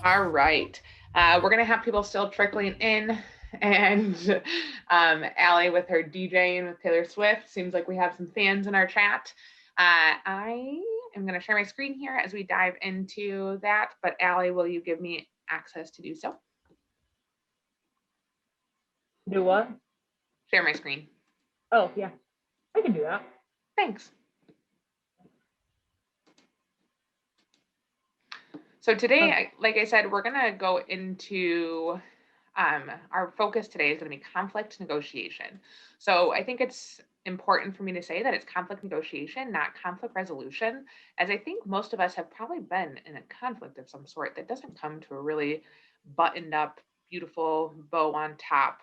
All right. We're going to have people still trickling in. And Allie with her DJing with Taylor Swift. Seems like we have some fans in our chat. I am going to share my screen here as we dive into that. But Allie, will you give me access to do so? Do what? Share my screen. Oh, yeah. I can do that. Thanks. So today, like I said, we're going to go into our focus today is going to be conflict negotiation. So I think it's important for me to say that it's conflict negotiation, not conflict resolution, as I think most of us have probably been in a conflict of some sort that doesn't come to a really buttoned up, beautiful bow on top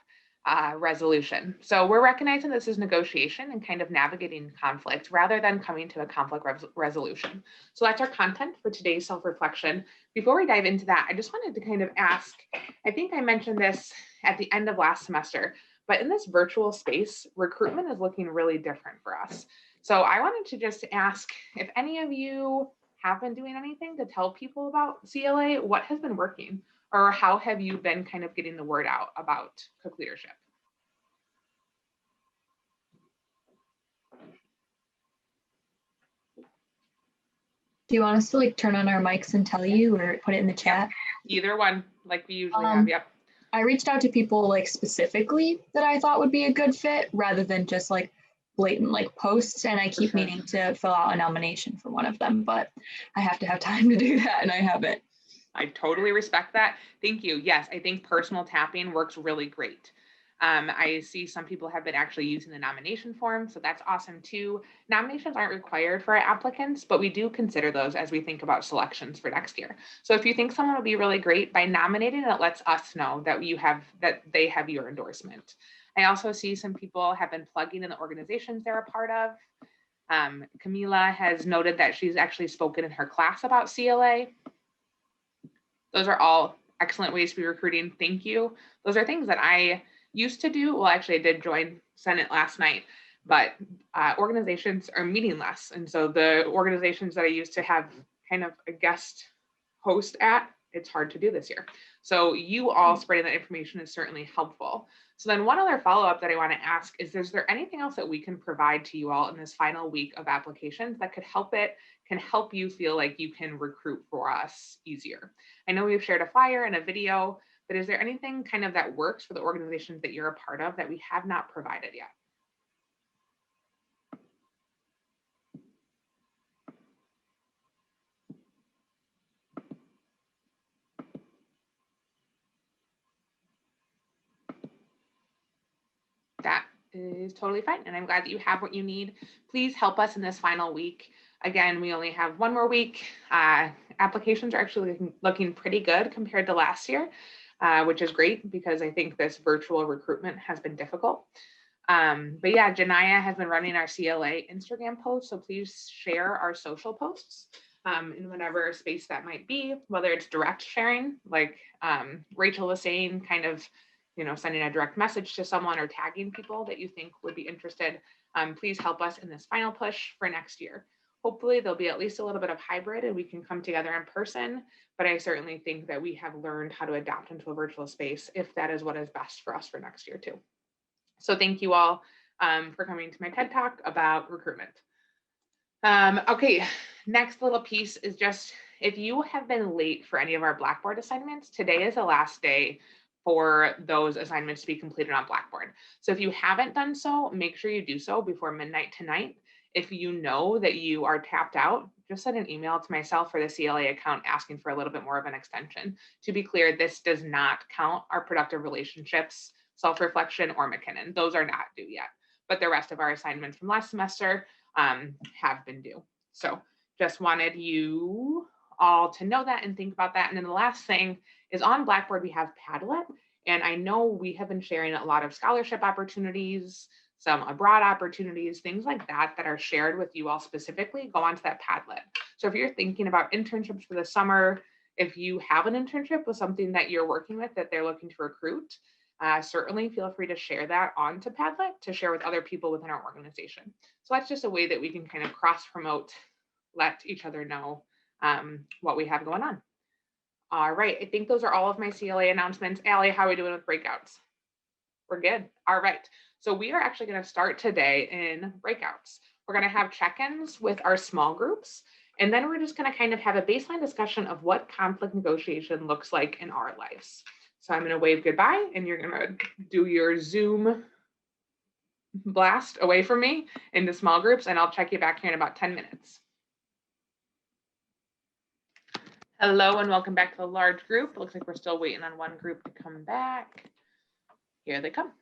resolution. So we're recognizing this is negotiation and kind of navigating conflict rather than coming to a conflict resolution. So that's our content for today's self-reflection. Before we dive into that, I just wanted to kind of ask, I think I mentioned this at the end of last semester, but in this virtual space, recruitment is looking really different for us. So I wanted to just ask if any of you have been doing anything to tell people about CLA, what has been working? Or how have you been kind of getting the word out about Cook Leadership? Do you want us to like turn on our mics and tell you or put it in the chat? Either one, like we usually have, yep. I reached out to people like specifically that I thought would be a good fit rather than just like blatant like posts, and I keep meaning to fill out a nomination for one of them, but I have to have time to do that and I haven't. I totally respect that. Thank you. Yes, I think personal tapping works really great. I see some people have been actually using the nomination form, so that's awesome too. Nominations aren't required for our applicants, but we do consider those as we think about selections for next year. So if you think someone will be really great, by nominating, it lets us know that they have your endorsement. I also see some people have been plugging in the organizations they're a part of. Camila has noted that she's actually spoken in her class about CLA. Those are all excellent ways to be recruiting. Thank you. Those are things that I used to do. Well, actually, I did join Senate last night, but organizations are meeting less. And so the organizations that I used to have kind of a guest host at, it's hard to do this year. So you all spreading that information is certainly helpful. So then one other follow-up that I want to ask is there anything else that we can provide to you all in this final week of applications that can help you feel like you can recruit for us easier? I know we've shared a flyer and a video, but is there anything kind of that works for the organizations that you're a part of that we have not provided yet? That is totally fine. And I'm glad that you have what you need. Please help us in this final week. Again, we only have one more week. Applications are actually looking pretty good compared to last year, which is great because I think this virtual recruitment has been difficult. But yeah, Janaya has been running our CLA Instagram posts, so please share our social posts in whatever space that might be, whether it's direct sharing, like Rachel was saying, kind of, sending a direct message to someone or tagging people that you think would be interested. Please help us in this final push for next year. Hopefully there'll be at least a little bit of hybrid and we can come together in person, but I certainly think that we have learned how to adapt into a virtual space if that is what is best for us for next year too. So thank you all for coming to my TED Talk about recruitment. Okay, next little piece is just, if you have been late for any of our Blackboard assignments, today is the last day for those assignments to be completed on Blackboard. So if you haven't done so, make sure you do so before midnight tonight. If you know that you are tapped out, just send an email to myself for the CLA account asking for a little bit more of an extension. To be clear, this does not count our productive relationships, self-reflection, or McKinnon. Those are not due yet, but the rest of our assignments from last semester have been due. So just wanted you all to know that and think about that. And then the last thing is, on Blackboard, we have Padlet. And I know we have been sharing a lot of scholarship opportunities, some abroad opportunities, things like that that are shared with you all specifically. Go onto that Padlet. So if you're thinking about internships for the summer, if you have an internship with something that you're working with that they're looking to recruit, certainly feel free to share that onto Padlet to share with other people within our organization. So that's just a way that we can kind of cross promote, let each other know what we have going on. All right, I think those are all of my CLA announcements. Allie, how are we doing with breakouts? We're good. All right. So we are actually going to start today in breakouts. We're going to have check-ins with our small groups, and then we're just going to kind of have a baseline discussion of what conflict negotiation looks like in our lives. So I'm going to wave goodbye, and you're going to do your Zoom blast away from me into small groups, and I'll check you back here in about 10 minutes. Hello, and welcome back to the large group. It looks like we're still waiting on one group to come back. Here they come.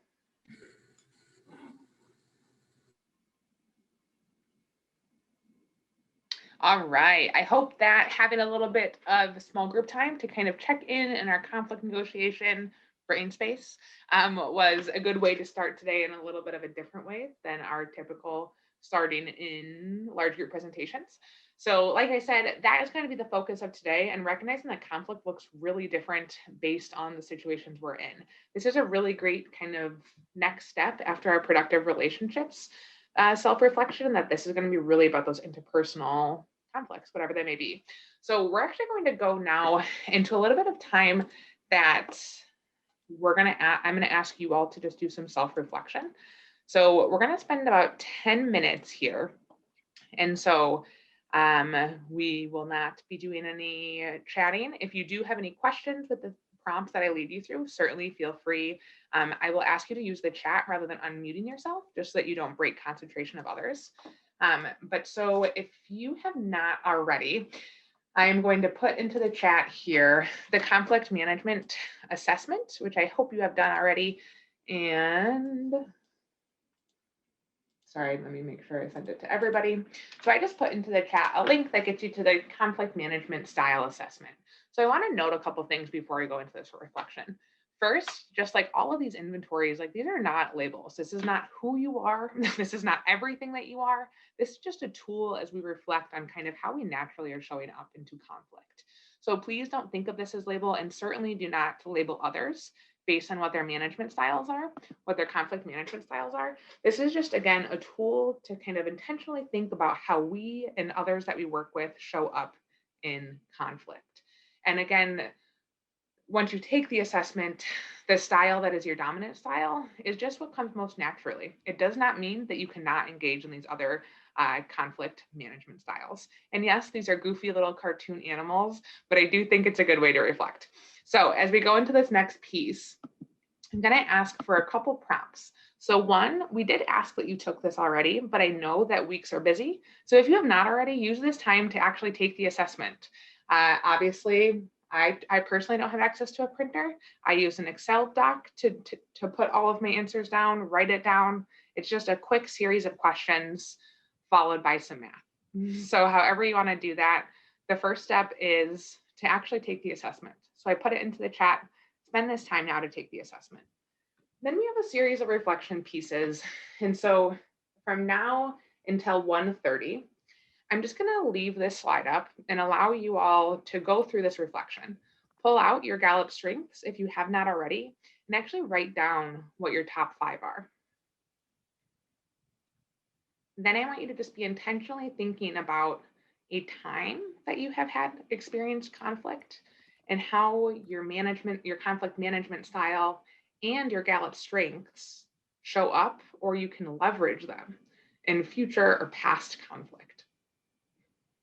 All right, I hope that having a little bit of small group time to kind of check in our conflict negotiation brain space was a good way to start today in a little bit of a different way than our typical starting in large group presentations. So like I said, that is going to be the focus of today, and recognizing that conflict looks really different based on the situations we're in. This is a really great kind of next step after our productive relationships self-reflection, that this is going to be really about those interpersonal conflicts, whatever they may be. So we're actually going to go now into a little bit of time that I'm going to ask you all to just do some self-reflection. So we're going to spend about 10 minutes here. And so we will not be doing any chatting. If you do have any questions with the prompts that I lead you through, certainly feel free. I will ask you to use the chat rather than unmuting yourself, just so that you don't break concentration of others. But so if you have not already, I am going to put into the chat here the conflict management assessment, which I hope you have done already. And sorry, let me make sure I send it to everybody. So I just put into the chat a link that gets you to the conflict management style assessment. So I want to note a couple things before we go into this reflection. First, just like all of these inventories, like these are not labels. This is not who you are. This is not everything that you are. This is just a tool as we reflect on kind of how we naturally are showing up into conflict. So please don't think of this as label, and certainly do not label others based on what their management styles are, what their conflict management styles are. This is just, again, a tool to kind of intentionally think about how we and others that we work with show up in conflict. And again, once you take the assessment, the style that is your dominant style is just what comes most naturally. It does not mean that you cannot engage in these other conflict management styles. And yes, these are goofy little cartoon animals, but I do think it's a good way to reflect. So as we go into this next piece, I'm going to ask for a couple prompts. So one, we did ask that you took this already, but I know that weeks are busy. So if you have not already, use this time to actually take the assessment. Obviously, I personally don't have access to a printer. I use an Excel doc to put all of my answers down, write it down. It's just a quick series of questions followed by some math. So however you want to do that, the first step is to actually take the assessment. So I put it into the chat. Spend this time now to take the assessment. Then we have a series of reflection pieces. And so from now until 1:30, I'm just going to leave this slide up and allow you all to go through this reflection. Pull out your Gallup strengths if you have not already, and actually write down what your top 5 are. Then I want you to just be intentionally thinking about a time that you have had experienced conflict and how your conflict management style and your Gallup strengths show up, or you can leverage them in future or past conflict.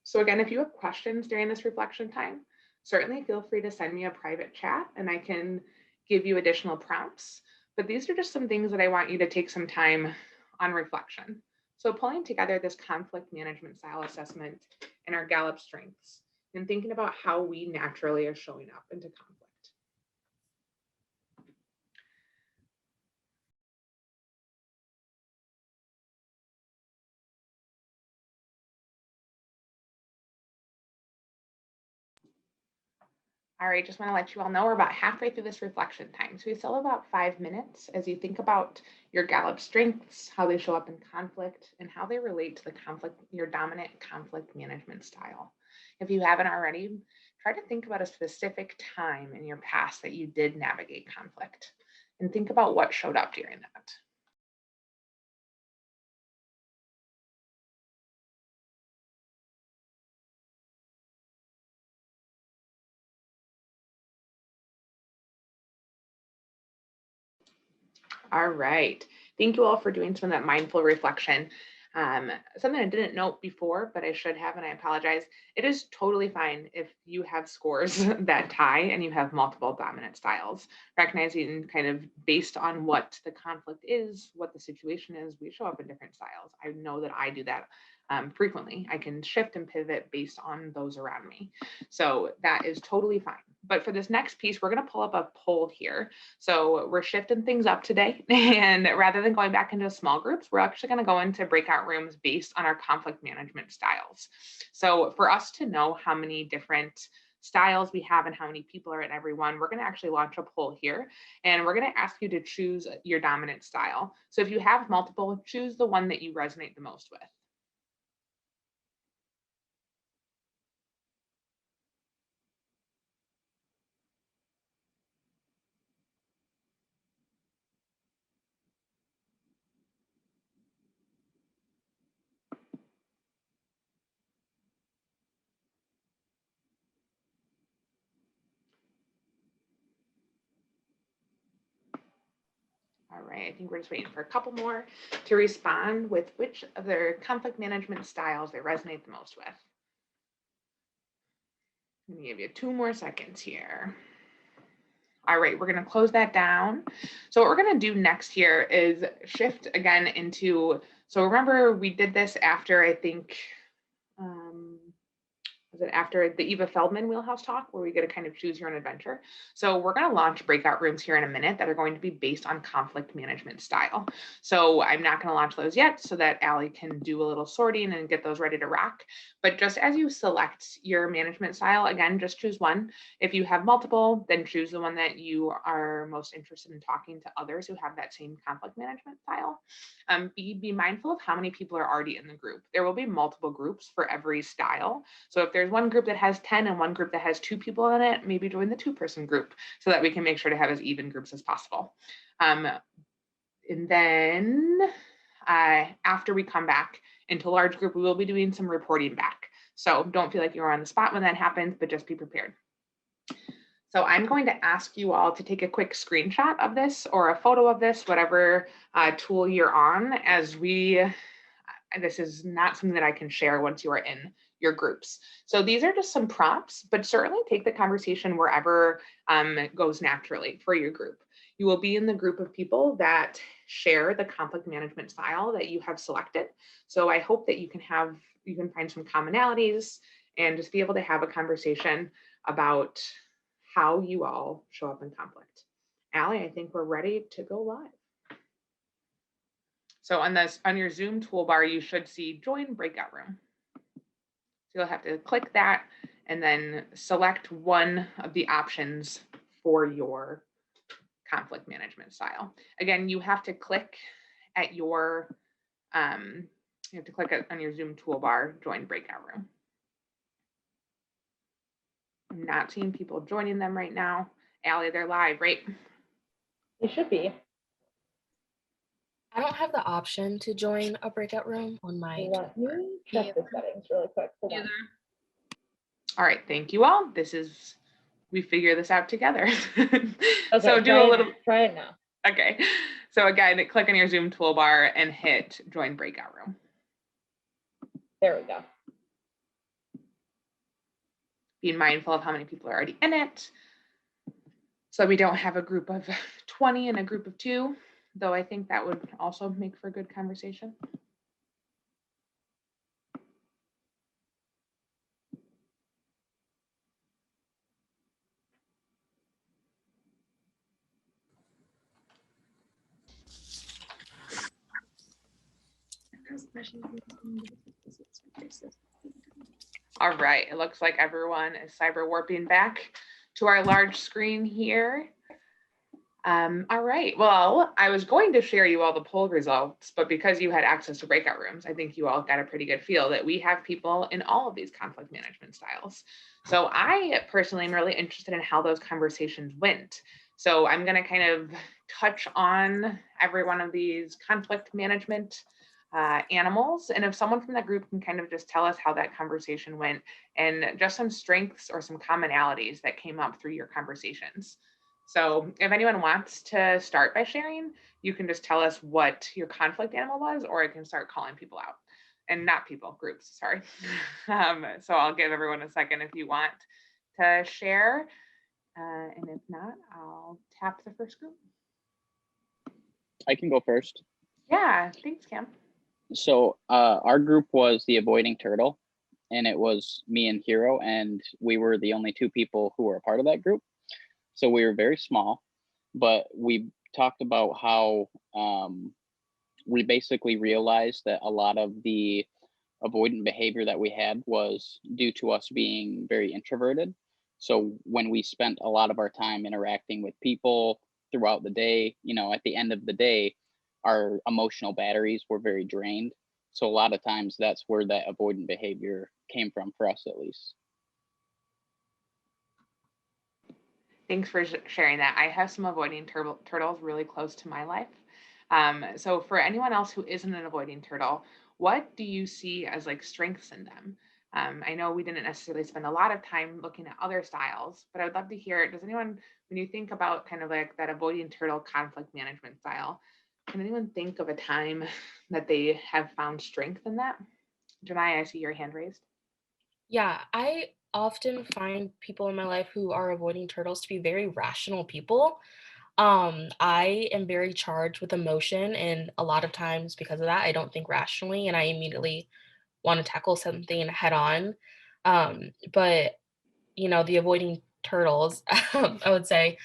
So again, if you have questions during this reflection time, certainly feel free to send me a private chat and I can give you additional prompts. But these are just some things that I want you to take some time on reflection. So pulling together this conflict management style assessment and our Gallup strengths and thinking about how we naturally are showing up into conflict. All right, just want to let you all know we're about halfway through this reflection time. So we still have about 5 minutes as you think about your Gallup strengths, how they show up in conflict, and how they relate to the conflict, your dominant conflict management style. If you haven't already, try to think about a specific time in your past that you did navigate conflict and think about what showed up during that. All right. Thank you all for doing some of that mindful reflection. Something I didn't note before, but I should have, and I apologize. It is totally fine if you have scores that tie and you have multiple dominant styles. Recognizing kind of based on what the conflict is, what the situation is, we show up in different styles. I know that I do that frequently. I can shift and pivot based on those around me. So that is totally fine. But for this next piece, we're going to pull up a poll here. So we're shifting things up today. And rather than going back into small groups, we're actually going to go into breakout rooms based on our conflict management styles. So for us to know how many different styles we have and how many people are in every one, we're going to actually launch a poll here. And we're going to ask you to choose your dominant style. So if you have multiple, choose the one that you resonate the most with. All right, I think we're just waiting for a couple more to respond with which of their conflict management styles they resonate the most with. I'm gonna give you 2 more seconds here. All right, we're gonna close that down. So what we're gonna do next here is shift again into, so remember we did this after, I think, was it after the Eva Feldman Wheelhouse talk where we get to kind of choose your own adventure? So we're going to launch breakout rooms here in a minute that are going to be based on conflict management style. So I'm not going to launch those yet so that Allie can do a little sorting and get those ready to rock. But just as you select your management style, again, just choose one. If you have multiple, then choose the one that you are most interested in talking to others who have that same conflict management style. Be mindful of how many people are already in the group. There will be multiple groups for every style. So if there's one group that has 10 and one group that has 2 people in it, maybe join the 2-person group so that we can make sure to have as even groups as possible. And then after we come back into large group, we will be doing some reporting back. So don't feel like you're on the spot when that happens, but just be prepared. So I'm going to ask you all to take a quick screenshot of this or a photo of this, whatever tool you're on, as this is not something that I can share once you are in your groups. So these are just some prompts, but certainly take the conversation wherever it goes naturally for your group. You will be in the group of people that share the conflict management style that you have selected. So I hope that you can find some commonalities and just be able to have a conversation about how you all show up in conflict. Allie, I think we're ready to go live. So on your Zoom toolbar, you should see join breakout room. So you'll have to click that and then select one of the options for your conflict management style. Again, you have to click at your, on your Zoom toolbar, join breakout room. I'm not seeing people joining them right now. Allie, they're live, right? It should be. I don't have the option to join a breakout room on my Let me check the settings really quick. Hold on. All right, thank you all. We figure this out together. Okay, so try it now. Okay, so again, click on your Zoom toolbar and hit join breakout room. There we go. Being mindful of how many people are already in it. So we don't have a group of 20 and a group of 2, though I think that would also make for a good conversation. All right, it looks like everyone is cyber warping back to our large screen here. All right, well, I was going to share you all the poll results, but because you had access to breakout rooms, I think you all got a pretty good feel that we have people in all of these conflict management styles. So I personally am really interested in how those conversations went. So I'm going to kind of touch on every one of these conflict management animals. And if someone from that group can kind of just tell us how that conversation went and just some strengths or some commonalities that came up through your conversations. So if anyone wants to start by sharing, you can just tell us what your conflict animal was, or I can start calling people out. And not people, groups, sorry. So I'll give everyone a second if you want to share. And if not, I'll tap the first group. I can go first. Yeah, thanks, Cam. So our group was the Avoiding Turtle, and it was me and Hero, and we were the only two people who were a part of that group. So we were very small, but we talked about how we basically realized that a lot of the avoidant behavior that we had was due to us being very introverted. So when we spent a lot of our time interacting with people throughout the day, you know, at the end of the day, our emotional batteries were very drained. So a lot of times that's where that avoidant behavior came from, for us at least. Thanks for sharing that. I have some avoiding turtles really close to my life. So for anyone else who isn't an avoiding turtle, what do you see as like strengths in them? I know we didn't necessarily spend a lot of time looking at other styles, but I would love to hear, does anyone, when you think about kind of like that avoiding turtle conflict management style, can anyone think of a time that they have found strength in that? Janai, I see your hand raised. Yeah, I often find people in my life who are avoiding turtles to be very rational people. I am very charged with emotion, and a lot of times because of that, I don't think rationally, and I immediately want to tackle something head on. But you know, the avoiding turtles, I would say,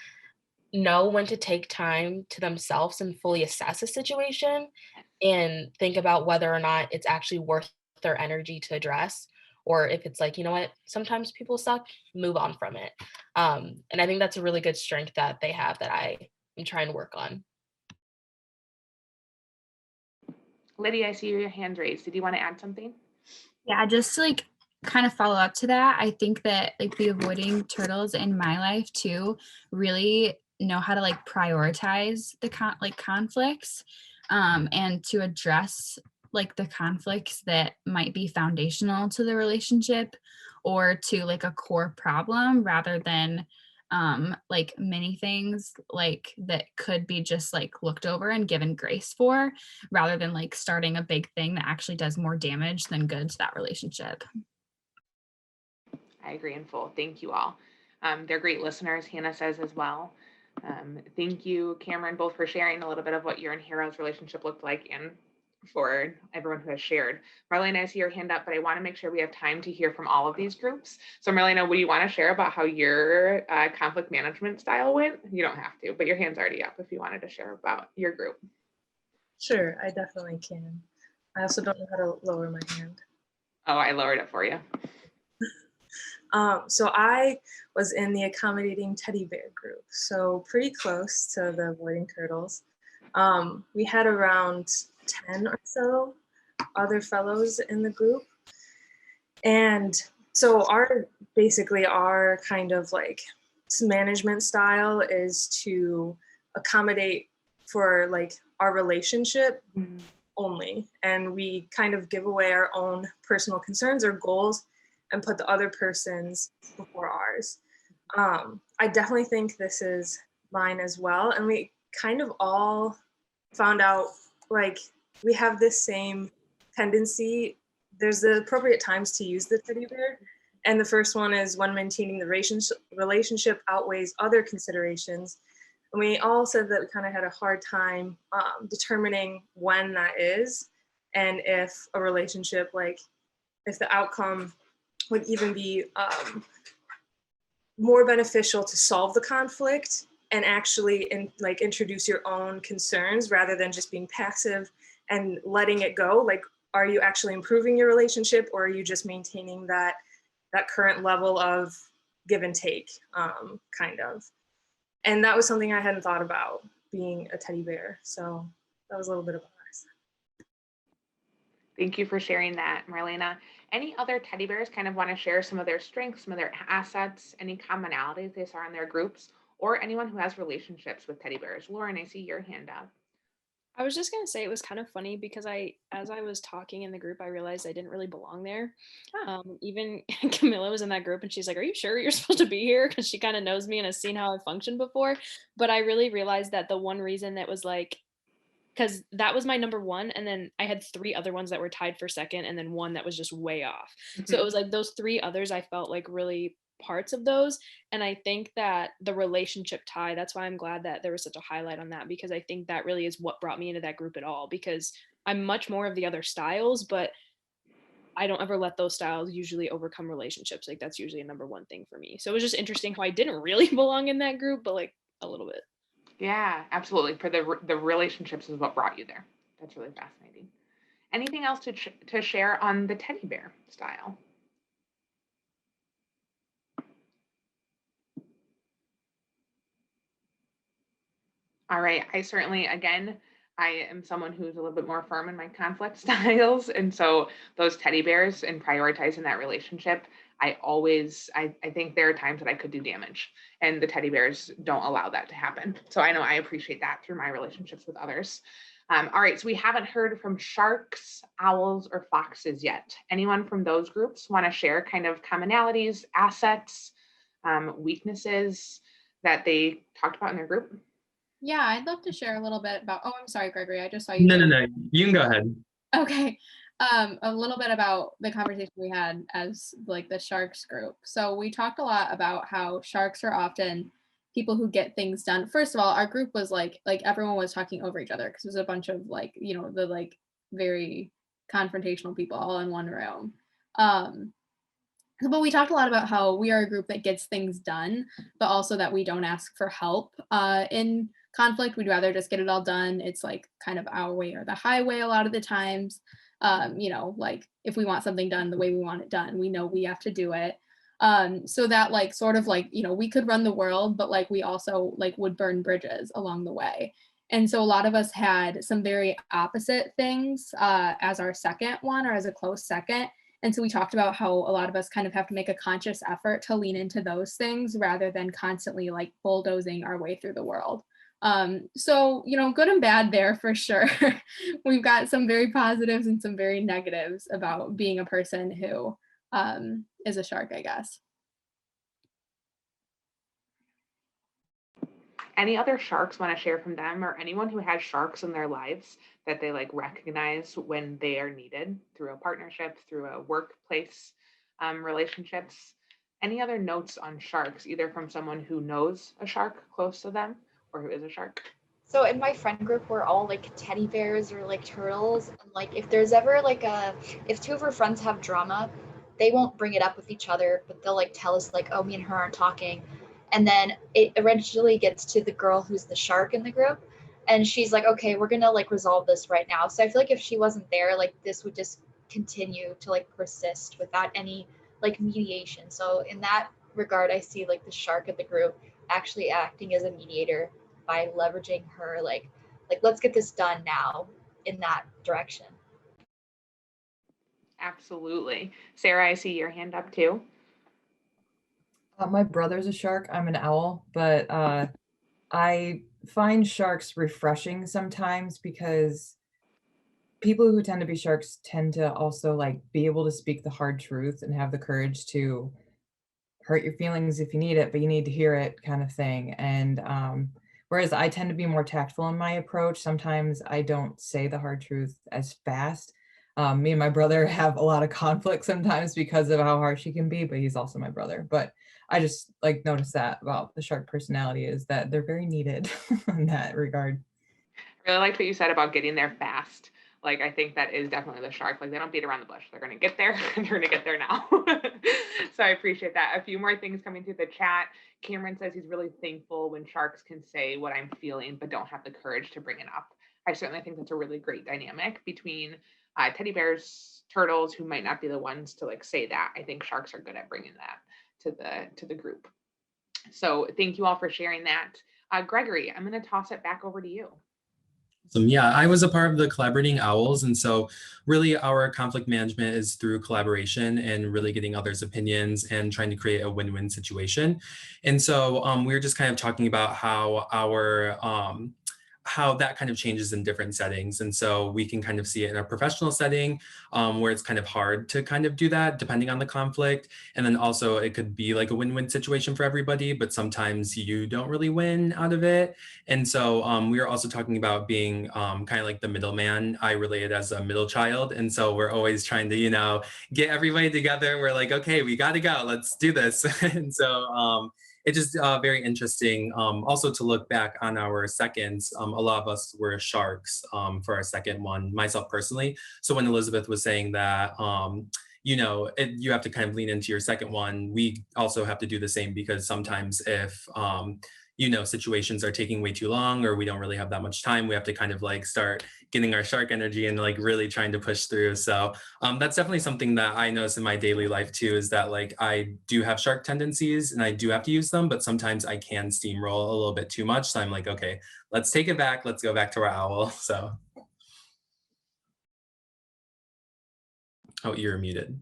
know when to take time to themselves and fully assess a situation and think about whether or not it's actually worth their energy to address, or if it's like, you know what, sometimes people suck, move on from it. And I think that's a really good strength that they have that I am trying to work on. Lydia, I see your hand raised. Did you want to add something? Yeah, just to like kind of follow up to that, I think that like the avoiding turtles in my life too really know how to like prioritize the conflicts and to address like the conflicts that might be foundational to the relationship or to like a core problem rather than like many things like that could be just like looked over and given grace for rather than like starting a big thing that actually does more damage than good to that relationship. I agree in full. Thank you all. They're great listeners, Hannah says as well. Thank you, Cameron, both for sharing a little bit of what your and Hero's relationship looked like and for everyone who has shared. Marlena, I see your hand up, but I want to make sure we have time to hear from all of these groups. So Marlena, what do you want to share about how your conflict management style went? You don't have to, but your hand's already up if you wanted to share about your group. Sure, I definitely can. I also don't know how to lower my hand. Oh, I lowered it for you. So I was in the accommodating teddy bear group, so pretty close to the avoiding turtles. We had around 10 or so other fellows in the group. And so basically our kind of like management style is to accommodate for like our relationship only. And we kind of give away our own personal concerns or goals and put the other person's before ours. I definitely think this is mine as well. And we kind of all found out like we have this same tendency. There's the appropriate times to use the teddy bear. And the first one is when maintaining the relationship outweighs other considerations. And we all said that we kind of had a hard time determining when that is and if a relationship, like if the outcome would even be more beneficial to solve the conflict and actually introduce your own concerns rather than just being passive and letting it go. Like, are you actually improving your relationship or are you just maintaining that current level of give and take, kind of? And that was something I hadn't thought about, being a teddy bear. So that was a little bit of ours. Thank you for sharing that, Marlena. Any other teddy bears kind of want to share some of their strengths, some of their assets, any commonalities they saw in their groups, or anyone who has relationships with teddy bears? Lauren, I see your hand up. I was just gonna say it was kind of funny because as I was talking in the group, I realized I didn't really belong there. Even Camilla was in that group, and she's like, "Are you sure you're supposed to be here?" Because she kind of knows me and has seen how I functioned before. But I really realized that the one reason that was like, because that was my number one, and then I had three other ones that were tied for second, and then one that was just way off. So it was like those three others I felt like really parts of those. And I think that the relationship tie, that's why I'm glad that there was such a highlight on that, because I think that really is what brought me into that group at all, because I'm much more of the other styles, but I don't ever let those styles usually overcome relationships. Like that's usually a number one thing for me. So it was just interesting how I didn't really belong in that group, but like a little bit. Yeah, absolutely. For the relationships is what brought you there. That's really fascinating. Anything else to share on the teddy bear style? All right. I certainly, again, I am someone who's a little bit more firm in my conflict styles. And so those teddy bears and prioritizing that relationship, I think there are times that I could do damage, and the teddy bears don't allow that to happen. So I know I appreciate that through my relationships with others. All right. So we haven't heard from sharks, owls, or foxes yet. Anyone from those groups want to share kind of commonalities, assets, weaknesses that they talked about in their group? Yeah, I'd love to share a little bit about, oh, I'm sorry, Gregory, I just saw you. No. You can go ahead. Okay. A little bit about the conversation we had as like the sharks group. So we talked a lot about how sharks are often people who get things done. First of all, our group was like everyone was talking over each other because it was a bunch of like, you know, the like very confrontational people all in one room. But we talked a lot about how we are a group that gets things done, but also that we don't ask for help in conflict. We'd rather just get it all done. It's like kind of our way or the highway a lot of the times. You know, like if we want something done the way we want it done, we know we have to do it. So that like sort of like, you know, we could run the world, but like we also like would burn bridges along the way. And so a lot of us had some very opposite things as our second one or as a close second. And so we talked about how a lot of us kind of have to make a conscious effort to lean into those things rather than constantly like bulldozing our way through the world. So, you know, good and bad there for sure. We've got some very positives and some very negatives about being a person who is a shark, I guess. Any other sharks want to share from them, or anyone who has sharks in their lives that they like recognize when they are needed through a partnership, through a workplace relationships? Any other notes on sharks, either from someone who knows a shark close to them or who is a shark? So in my friend group, we're all like teddy bears or like turtles. And like if there's ever like if two of our friends have drama, they won't bring it up with each other, but they'll like tell us like, oh, me and her aren't talking. And then it eventually gets to the girl who's the shark in the group. And she's like, okay, we're going to like resolve this right now. So I feel like if she wasn't there, like this would just continue to like persist without any like mediation. So in that regard, I see like the shark of the group actually acting as a mediator by leveraging her like let's get this done now in that direction. Absolutely. Sarah, I see your hand up too. My brother's a shark. I'm an owl, but I find sharks refreshing sometimes because people who tend to be sharks tend to also like be able to speak the hard truth and have the courage to hurt your feelings if you need it, but you need to hear it kind of thing. And whereas I tend to be more tactful in my approach, sometimes I don't say the hard truth as fast. Me and my brother have a lot of conflict sometimes because of how harsh he can be, but he's also my brother. But I just like noticed that about the shark personality is that they're very needed in that regard. I really liked what you said about getting there fast. Like, I think that is definitely the shark. Like, they don't beat around the bush. They're going to get there and they're going to get there now. So I appreciate that. A few more things coming through the chat. Cameron says he's really thankful when sharks can say what I'm feeling, but don't have the courage to bring it up. I certainly think that's a really great dynamic between teddy bears, turtles, who might not be the ones to like say that. I think sharks are good at bringing that to the group. So thank you all for sharing that. Gregory, I'm going to toss it back over to you. Yeah, I was a part of the Collaborating Owls. And so really our conflict management is through collaboration and really getting others' opinions and trying to create a win-win situation. And so we were just kind of talking about how how that kind of changes in different settings. And so we can kind of see it in a professional setting where it's kind of hard to kind of do that depending on the conflict. And then also it could be like a win-win situation for everybody, but sometimes you don't really win out of it. And so we are also talking about being kind of like the middleman. I related as a middle child. And so we're always trying to, you know, get everybody together. We're like, okay, we got to go, let's do this. And so it's just very interesting also to look back on our seconds. A lot of us were sharks for our second one, myself personally. So when Elizabeth was saying that, you know, you have to kind of lean into your second one, we also have to do the same, because sometimes if, you know, situations are taking way too long or we don't really have that much time, we have to kind of like start getting our shark energy and like really trying to push through. So that's definitely something that I notice in my daily life too, is that like I do have shark tendencies and I do have to use them, but sometimes I can steamroll a little bit too much. So I'm like, okay, let's take it back. Let's go back to our owl. So. Oh, you're muted.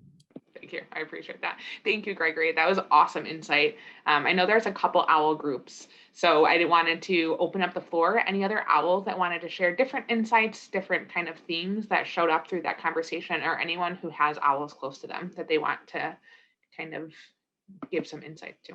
Thank you. I appreciate that. Thank you, Gregory. That was awesome insight. I know there's a couple owl groups, so I wanted to open up the floor. Any other owls that wanted to share different insights, different kind of themes that showed up through that conversation, or anyone who has owls close to them that they want to kind of give some insight to?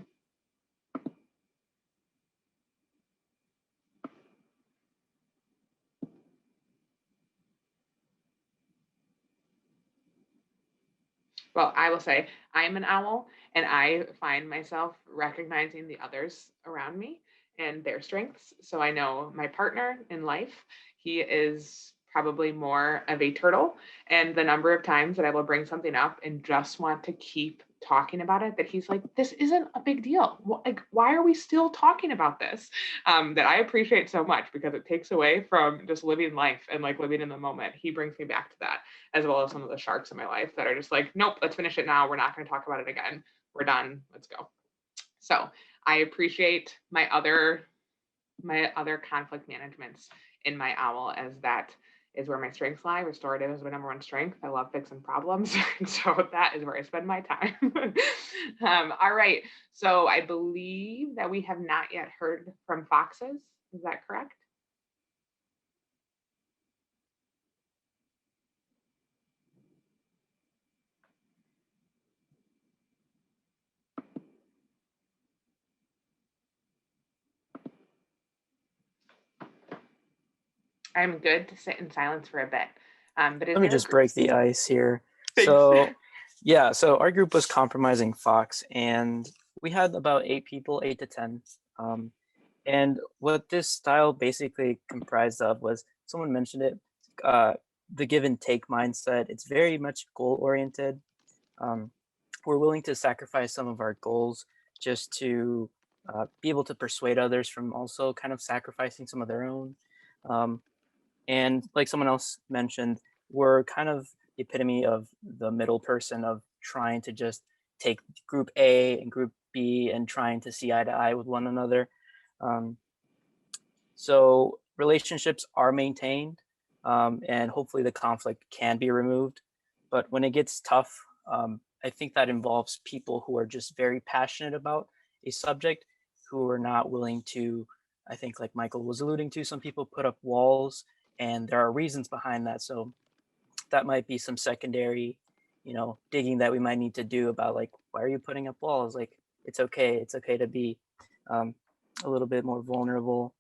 Well, I will say I am an owl, and I find myself recognizing the others around me and their strengths. So I know my partner in life, he is probably more of a turtle. And the number of times that I will bring something up and just want to keep talking about it, that he's like, this isn't a big deal. Like, why are we still talking about this? That I appreciate so much, because it takes away from just living life and like living in the moment. He brings me back to that, as well as some of the sharks in my life that are just like, nope, let's finish it now. We're not going to talk about it again. We're done. Let's go. So I appreciate my other conflict managements in my owl, as that is where my strengths lie. Restorative is my number one strength. I love fixing problems. And so that is where I spend my time. All right. So I believe that we have not yet heard from foxes. Is that correct? I'm good to sit in silence for a bit. But Let me just break the ice here. Thanks. So, yeah, so our group was compromising Fox, and we had about 8 people, 8 to 10. And what this style basically comprised of was, someone mentioned it, the give and take mindset. It's very much goal oriented. We're willing to sacrifice some of our goals just to be able to persuade others from also kind of sacrificing some of their own. And like someone else mentioned, we're kind of the epitome of the middle person, of trying to just take group A and group B and trying to see eye to eye with one another. So relationships are maintained, and hopefully the conflict can be removed. But when it gets tough, I think that involves people who are just very passionate about a subject, who are not willing to, I think like Michael was alluding to, some people put up walls, and there are reasons behind that. So that might be some secondary, digging that we might need to do about, like, why are you putting up walls? Like, it's okay to be a little bit more vulnerable.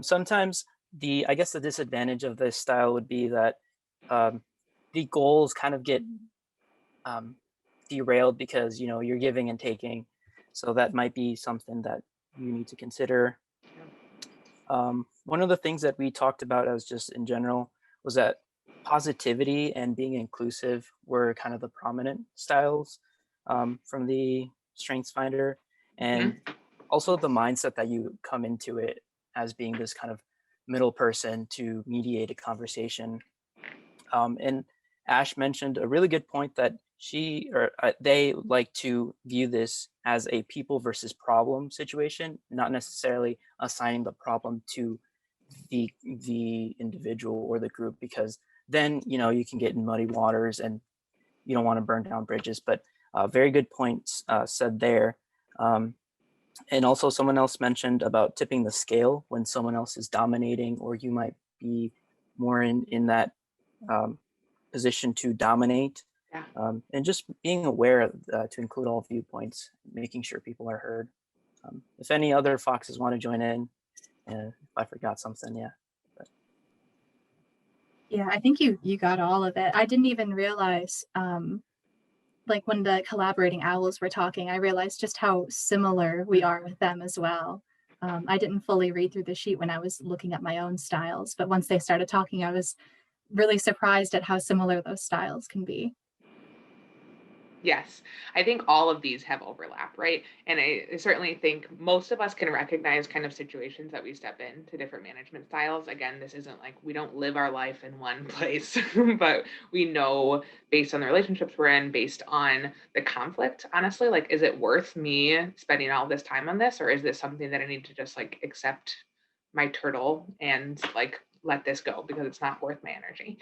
Sometimes I guess the disadvantage of this style would be that the goals kind of get derailed because, you're giving and taking. So that might be something that you need to consider. One of the things that we talked about as just in general was that positivity and being inclusive were kind of the prominent styles from the Strengths Finder, and also the mindset that you come into it as being this kind of middle person to mediate a conversation. And Ash mentioned a really good point that they like to view this as a people versus problem situation, not necessarily assigning the problem to the individual or the group, because then you can get in muddy waters and you don't want to burn down bridges. But very good points said there. And also someone else mentioned about tipping the scale when someone else is dominating, or you might be more in that position to dominate. Yeah. And just being aware to include all viewpoints, making sure people are heard. If any other foxes want to join in, if I forgot something, yeah. Yeah, I think you got all of it. I didn't even realize, like when the collaborating owls were talking, I realized just how similar we are with them as well. I didn't fully read through the sheet when I was looking at my own styles, but once they started talking, I was really surprised at how similar those styles can be. Yes, I think all of these have overlap, right? And I certainly think most of us can recognize kind of situations that we step into different management styles. Again, this isn't like we don't live our life in one place, but we know based on the relationships we're in, based on the conflict, honestly, like, is it worth me spending all this time on this? Or is this something that I need to just like accept my turtle and like let this go because it's not worth my energy,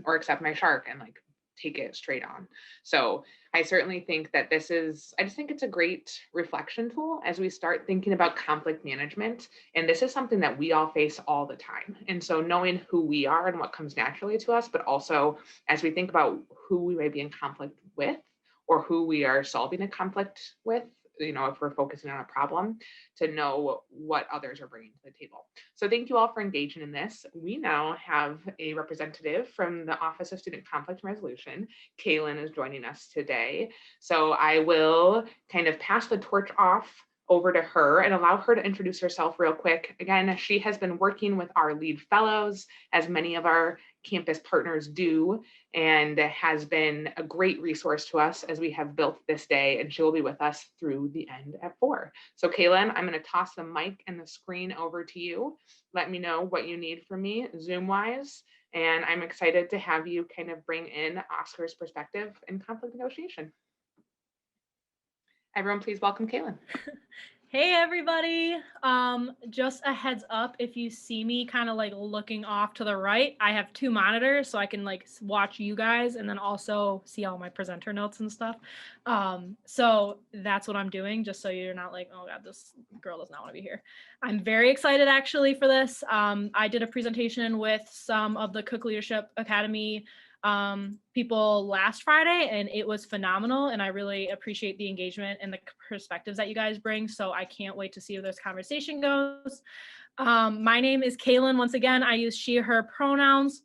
or accept my shark and like take it straight on. So I certainly think that I just think it's a great reflection tool as we start thinking about conflict management. And this is something that we all face all the time. And so knowing who we are and what comes naturally to us, but also as we think about who we may be in conflict with or who we are solving a conflict with, you know, if we're focusing on a problem, to know what others are bringing to the table. So thank you all for engaging in this. We now have a representative from the Office of Student Conflict Resolution. Kaylin is joining us today. So I will kind of pass the torch off over to her and allow her to introduce herself real quick. Again, she has been working with our lead fellows, as many of our campus partners do, and has been a great resource to us as we have built this day, and she will be with us through the end at 4. So Kaylin, I'm going to toss the mic and the screen over to you. Let me know what you need from me Zoom-wise, and I'm excited to have you kind of bring in Oscar's perspective in conflict negotiation. Everyone, please welcome Kaylin. Hey everybody, just a heads up, if you see me kind of like looking off to the right, I have 2 monitors so I can like watch you guys and then also see all my presenter notes and stuff. So that's what I'm doing, just so you're not like, oh god, this girl does not want to be here. I'm very excited actually for this. I did a presentation with some of the Cook Leadership Academy people last Friday, and it was phenomenal, and I really appreciate the engagement and the perspectives that you guys bring, so I can't wait to see where this conversation goes. My name is Kaylin. Once again, I use she, her pronouns.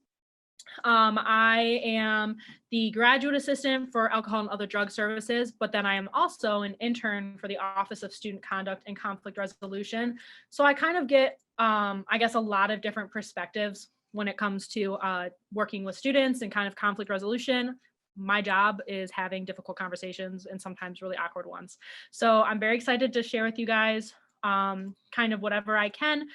I am the graduate assistant for alcohol and other drug services, but then I am also an intern for the Office of Student Conduct and Conflict Resolution, so I kind of get I guess a lot of different perspectives when it comes to working with students and kind of conflict resolution. My job is having difficult conversations and sometimes really awkward ones. So I'm very excited to share with you guys kind of whatever I can.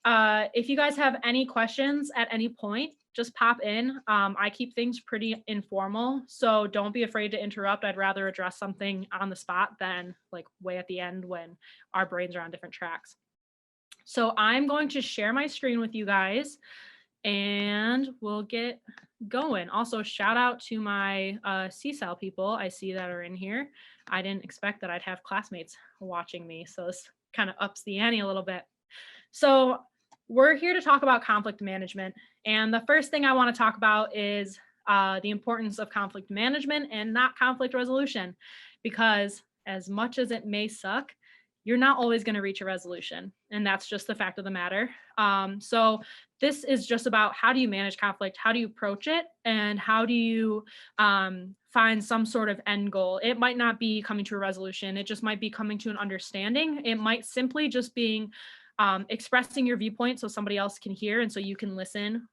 If you guys have any questions at any point, just pop in. I keep things pretty informal, so don't be afraid to interrupt. I'd rather address something on the spot than like way at the end when our brains are on different tracks. So I'm going to share my screen with you guys, and we'll get going. Also, shout out to my CSAL people I see that are in here. I didn't expect that I'd have classmates watching me, so this kind of ups the ante a little bit. So we're here to talk about conflict management, and the first thing I want to talk about is the importance of conflict management and not conflict resolution, because as much as it may suck, you're not always going to reach a resolution, and that's just the fact of the matter. So this is just about how do you manage conflict, how do you approach it, and how do you find some sort of end goal. It might not be coming to a resolution, it just might be coming to an understanding. It might simply just being expressing your viewpoint so somebody else can hear and so you can listen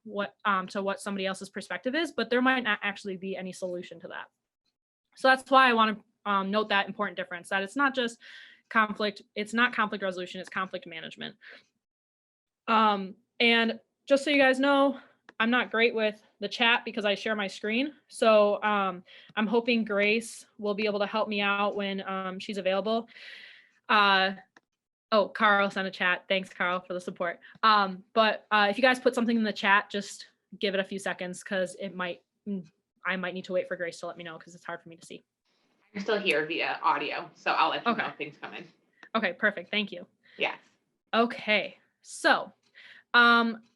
to what somebody else's perspective is, but there might not actually be any solution to that. So that's why I want to note that important difference, that it's not just conflict, it's not conflict resolution, it's conflict management. And just so you guys know, I'm not great with the chat because I share my screen. So I'm hoping Grace will be able to help me out when she's available. Oh, Carl sent a chat. Thanks, Carl, for the support. But if you guys put something in the chat, just give it a few seconds because I might need to wait for Grace to let me know because it's hard for me to see. I'm still here via audio, so I'll let you know if things come in. Okay, perfect. Thank you. Yes. Okay, so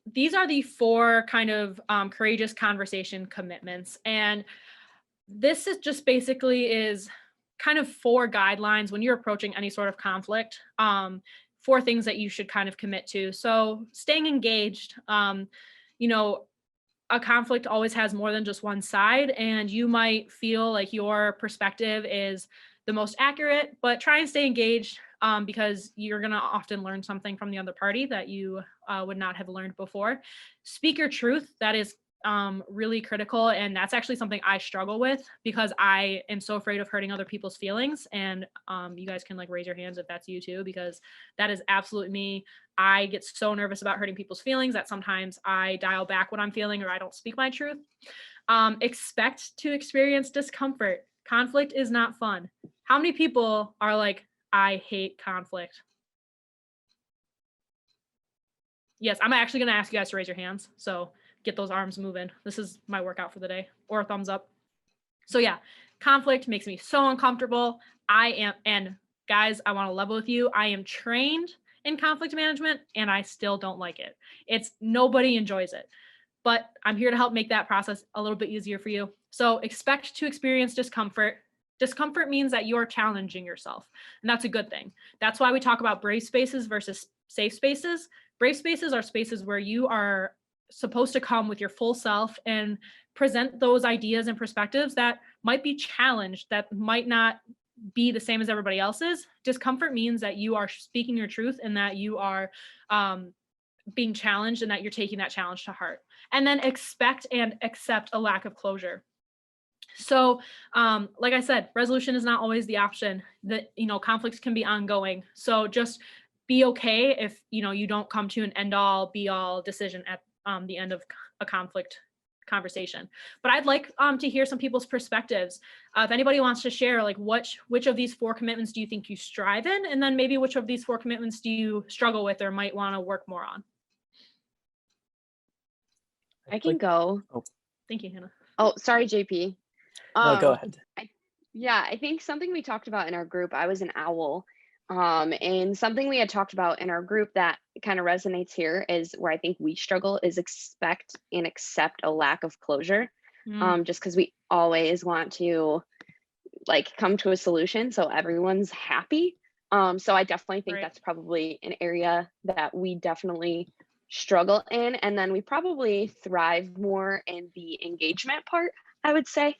these are the 4 kind of courageous conversation commitments. And this is just basically is kind of 4 guidelines when you're approaching any sort of conflict, 4 things that you should kind of commit to. So staying engaged, you know, a conflict always has more than just one side, and you might feel like your perspective is the most accurate, but try and stay engaged, because you're going to often learn something from the other party that you would not have learned before. Speak your truth. That is really critical, and that's actually something I struggle with because I am so afraid of hurting other people's feelings. And you guys can like raise your hands if that's you too, because that is absolutely me. I get so nervous about hurting people's feelings that sometimes I dial back what I'm feeling or I don't speak my truth. Expect to experience discomfort. Conflict is not fun. How many people are like, I hate conflict? Yes, I'm actually going to ask you guys to raise your hands. So get those arms moving. This is my workout for the day, or a thumbs up. So yeah, conflict makes me so uncomfortable. And guys, I want to level with you. I am trained in conflict management and I still don't like it. Nobody enjoys it, but I'm here to help make that process a little bit easier for you. So expect to experience discomfort. Discomfort means that you're challenging yourself, and that's a good thing. That's why we talk about brave spaces versus safe spaces. Brave spaces are spaces where you are supposed to come with your full self and present those ideas and perspectives that might be challenged, that might not be the same as everybody else's. Discomfort means that you are speaking your truth and that you are being challenged and that you're taking that challenge to heart. And then expect and accept a lack of closure. So like I said, resolution is not always the option. That, conflicts can be ongoing. So just be okay if, you don't come to an end all be all decision at the end of a conflict conversation. But I'd like to hear some people's perspectives. If anybody wants to share, like which of these 4 commitments do you think you strive in? And then maybe which of these 4 commitments do you struggle with or might want to work more on? I can go. Oh, Thank you, Hannah. Oh, sorry, JP. no, go ahead. I think something we talked about in our group, I was an owl. And something we had talked about in our group that kind of resonates here is where I think we struggle is expect and accept a lack of closure. Just because we always want to like come to a solution so everyone's happy. So I definitely think that's probably an area that we definitely struggle in. And then we probably thrive more in the engagement part, I would say,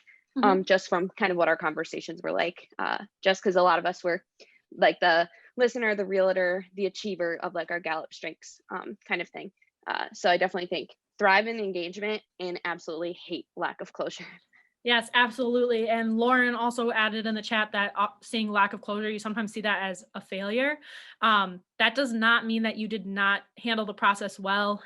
just from kind of what our conversations were like, just because a lot of us were like the listener, the realtor, the achiever of like our Gallup strengths kind of thing. So I definitely think thrive in engagement and absolutely hate lack of closure. Yes, absolutely. And Lauren also added in the chat that seeing lack of closure, you sometimes see that as a failure. That does not mean that you did not handle the process well.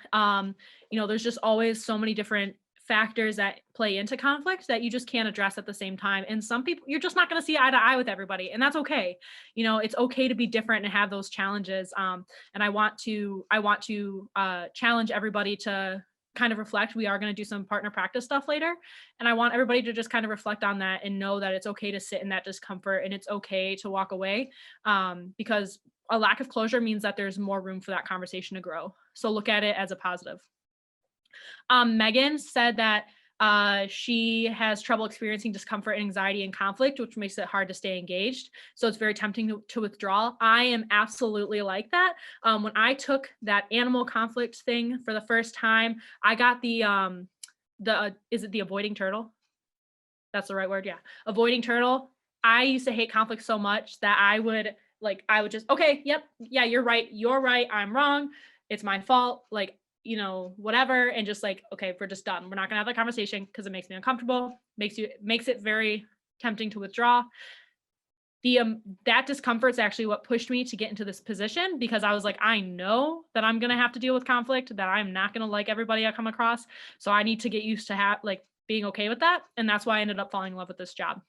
There's just always so many different factors that play into conflict that you just can't address at the same time. And some people, you're just not going to see eye to eye with everybody. And that's okay. It's okay to be different and have those challenges. And I want to challenge everybody to kind of reflect. We are going to do some partner practice stuff later. And I want everybody to just kind of reflect on that and know that it's okay to sit in that discomfort and it's okay to walk away, because a lack of closure means that there's more room for that conversation to grow. So look at it as a positive. Megan said that she has trouble experiencing discomfort, anxiety, and conflict, which makes it hard to stay engaged. So it's very tempting to withdraw. I am absolutely like that. When I took that animal conflict thing for the first time, I got is it the avoiding turtle? That's the right word. Yeah. Avoiding turtle. I used to hate conflict so much that I would just, okay, yep. Yeah, you're right. You're right. I'm wrong. It's my fault. Like, whatever. And just like, okay, we're just done. We're not gonna have that conversation because it makes me uncomfortable, makes it very tempting to withdraw. That discomfort is actually what pushed me to get into this position, because I was like, I know that I'm gonna have to deal with conflict, that I'm not gonna like everybody I come across. So I need to get used to being okay with that. And that's why I ended up falling in love with this job.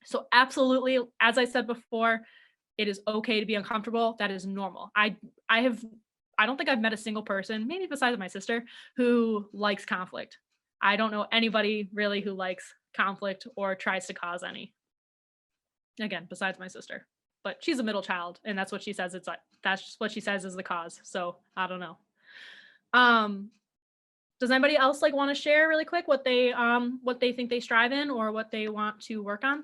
So absolutely, as I said before, it is okay to be uncomfortable. That is normal. I don't think I've met a single person, maybe besides my sister, who likes conflict. I don't know anybody really who likes conflict or tries to cause any. Again, besides my sister. but she's a middle child, and that's what she says. It's like, that's just what she says is the cause. So I don't know. Does anybody else like want to share really quick what they think they strive in or what they want to work on?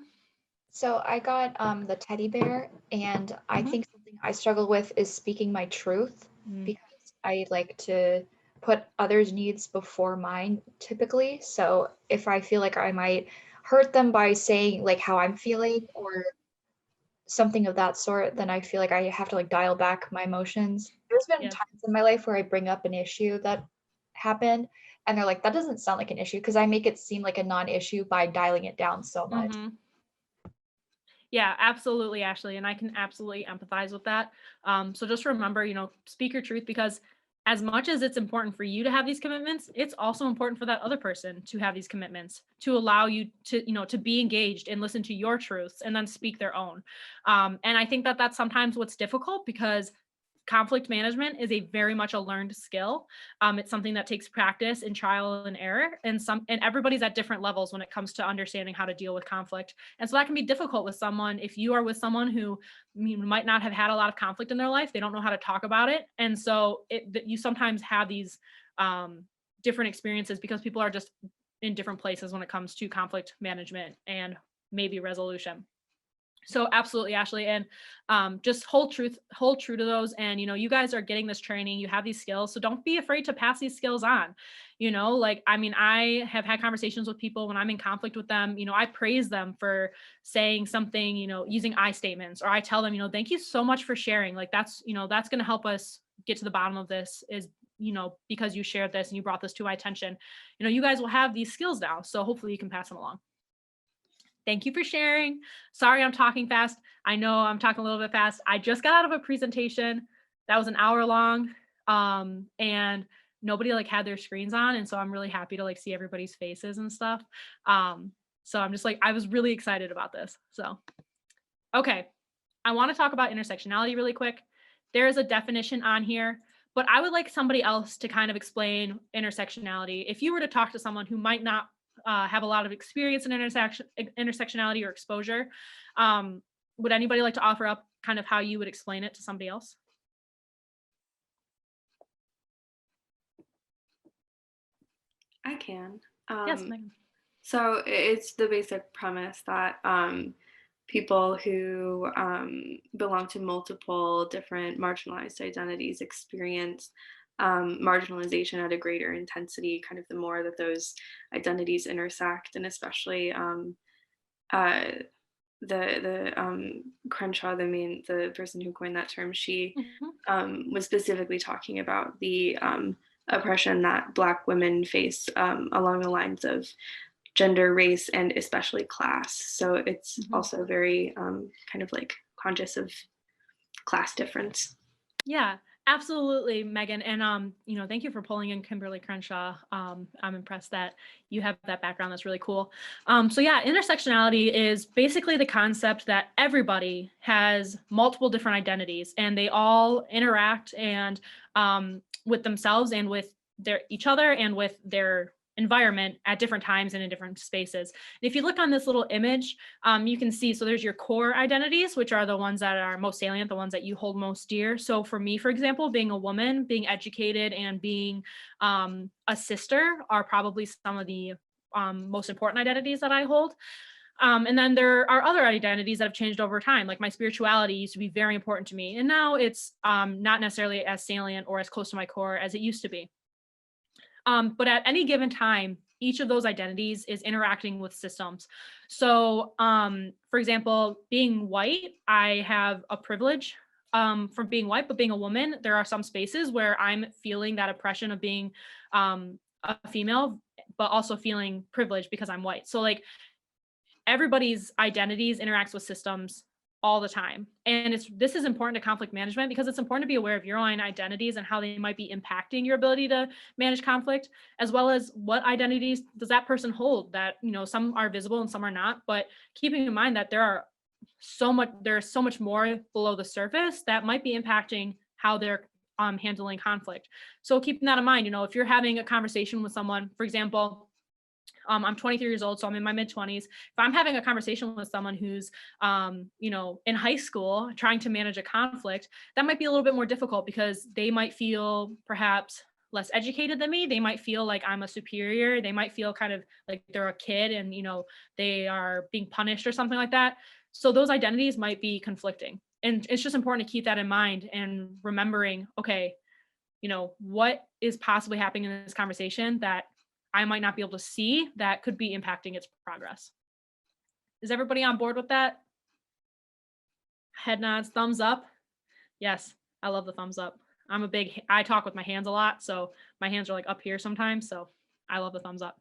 So I got the teddy bear, and I think something I struggle with is speaking my truth because I like to put others' needs before mine typically. So if I feel like I might hurt them by saying like how I'm feeling or something of that sort, then I feel like I have to like dial back my emotions. There's been times in my life where I bring up an issue that happened and they're like, that doesn't sound like an issue, because I make it seem like a non-issue by dialing it down so much. Yeah, absolutely, Ashley. And I can absolutely empathize with that. So just remember, speak your truth, because as much as it's important for you to have these commitments, it's also important for that other person to have these commitments, to allow you to, to be engaged and listen to your truths and then speak their own. And I think that that's sometimes what's difficult, because conflict management is a very much a learned skill. It's something that takes practice and trial and error, and everybody's at different levels when it comes to understanding how to deal with conflict. And so that can be difficult with someone. If you are with someone who might not have had a lot of conflict in their life, they don't know how to talk about it. And so you sometimes have these different experiences because people are just in different places when it comes to conflict management and maybe resolution. So absolutely, Ashley, and just hold true to those. And, you guys are getting this training, you have these skills, so don't be afraid to pass these skills on. I have had conversations with people when I'm in conflict with them, I praise them for saying something, using I statements, or I tell them, thank you so much for sharing. Like that's going to help us get to the bottom of this, is, because you shared this and you brought this to my attention. You guys will have these skills now, so hopefully you can pass them along. Thank you for sharing. Sorry, I'm talking fast. I know I'm talking a little bit fast. I just got out of a presentation that was an hour long, and nobody had their screens on. And so I'm really happy to see everybody's faces and stuff. So I'm just I was really excited about this. So, okay. I want to talk about intersectionality really quick. There is a definition on here, but I would like somebody else to kind of explain intersectionality. If you were to talk to someone who might not have a lot of experience in intersectionality or exposure, would anybody like to offer up kind of how you would explain it to somebody else? I can. Yes, Megan. So it's the basic premise that people who belong to multiple different marginalized identities experience marginalization at a greater intensity, kind of the more that those identities intersect. And especially the Crenshaw, the person who coined that term, she was specifically talking about the oppression that Black women face along the lines of gender, race, and especially class. So it's also very kind of conscious of class difference. Yeah, absolutely, Megan. And, thank you for pulling in Kimberly Crenshaw. I'm impressed that you have that background. That's really cool. So yeah, intersectionality is basically the concept that everybody has multiple different identities, and they all interact and with themselves and with each other and with their environment at different times and in different spaces. And if you look on this little image, you can see, so there's your core identities, which are the ones that are most salient, the ones that you hold most dear. So for me, for example, being a woman, being educated, and being a sister are probably some of the most important identities that I hold. And then there are other identities that have changed over time. Like my spirituality used to be very important to me, and now it's not necessarily as salient or as close to my core as it used to be. But at any given time, each of those identities is interacting with systems. So, for example, being white, I have a privilege from being white, but being a woman, there are some spaces where I'm feeling that oppression of being a female, but also feeling privileged because I'm white. So everybody's identities interacts with systems all the time. And this is important to conflict management because it's important to be aware of your own identities and how they might be impacting your ability to manage conflict, as well as what identities does that person hold that, some are visible and some are not, but keeping in mind that there's so much more below the surface that might be impacting how they're handling conflict. So keeping that in mind, if you're having a conversation with someone, for example, I'm 23 years old, so I'm in my mid 20s. If I'm having a conversation with someone who's, you know, in high school trying to manage a conflict, that might be a little bit more difficult because they might feel perhaps less educated than me. They might feel like I'm a superior. They might feel kind of like they're a kid and, you know, they are being punished or something like that. So those identities might be conflicting. And it's just important to keep that in mind and remembering, okay, you know, what is possibly happening in this conversation that I might not be able to see that could be impacting its progress. Is everybody on board with that? Head nods, thumbs up. Yes, I love the thumbs up. I talk with my hands a lot, so my hands are like up here sometimes, so I love the thumbs up.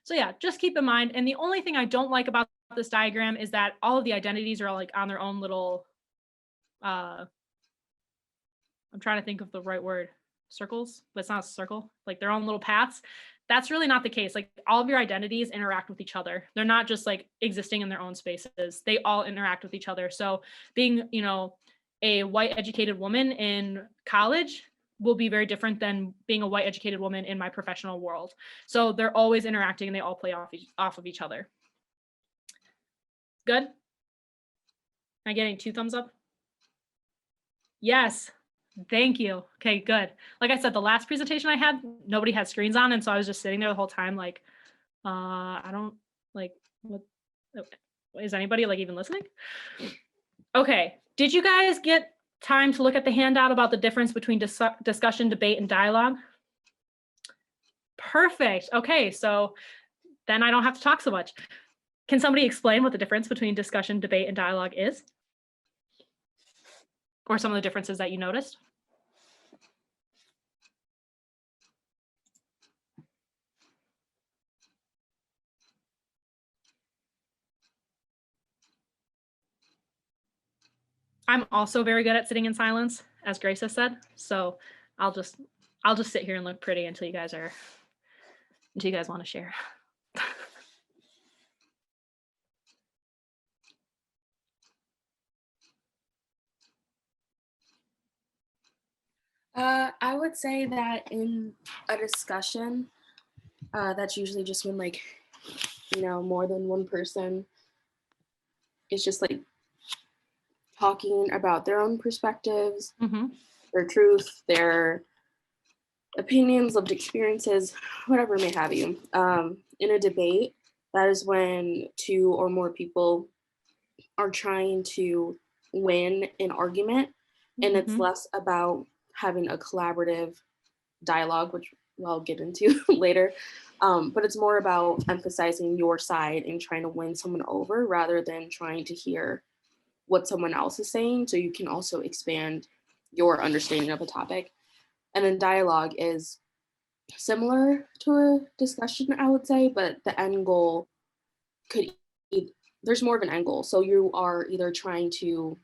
So yeah, just keep in mind. And the only thing I don't like about this diagram is that all of the identities are like on their own little, I'm trying to think of the right word, circles, but it's not a circle, like their own little paths. That's really not the case. Like all of your identities interact with each other. They're not just like existing in their own spaces. They all interact with each other. So being, you know, a white educated woman in college will be very different than being a white educated woman in my professional world. So they're always interacting and they all play off of each other. Good? Am I getting 2 thumbs up? Yes. Thank you. Okay, good. Like I said, the last presentation I had, nobody had screens on. And so I was just sitting there the whole time like, I don't like, what is anybody like even listening? Okay. Did you guys get time to look at the handout about the difference between discussion, debate, and dialogue? Perfect. Okay, so then I don't have to talk so much. Can somebody explain what the difference between discussion, debate, and dialogue is? Or some of the differences that you noticed? I'm also very good at sitting in silence, as Grace has said. So I'll just sit here and look pretty until you guys want to share. I would say that in a discussion, that's usually just when like, you know, more than one person is just like talking about their own perspectives, their truth, their opinions, lived experiences, whatever may have you. In a debate, that is when 2 or more people are trying to win an argument, and it's less about having a collaborative dialogue, which I'll get into later, but it's more about emphasizing your side and trying to win someone over rather than trying to hear what someone else is saying, so you can also expand your understanding of a topic. And then dialogue is similar to a discussion, I would say, but the end goal there's more of an end goal. So you are either trying to,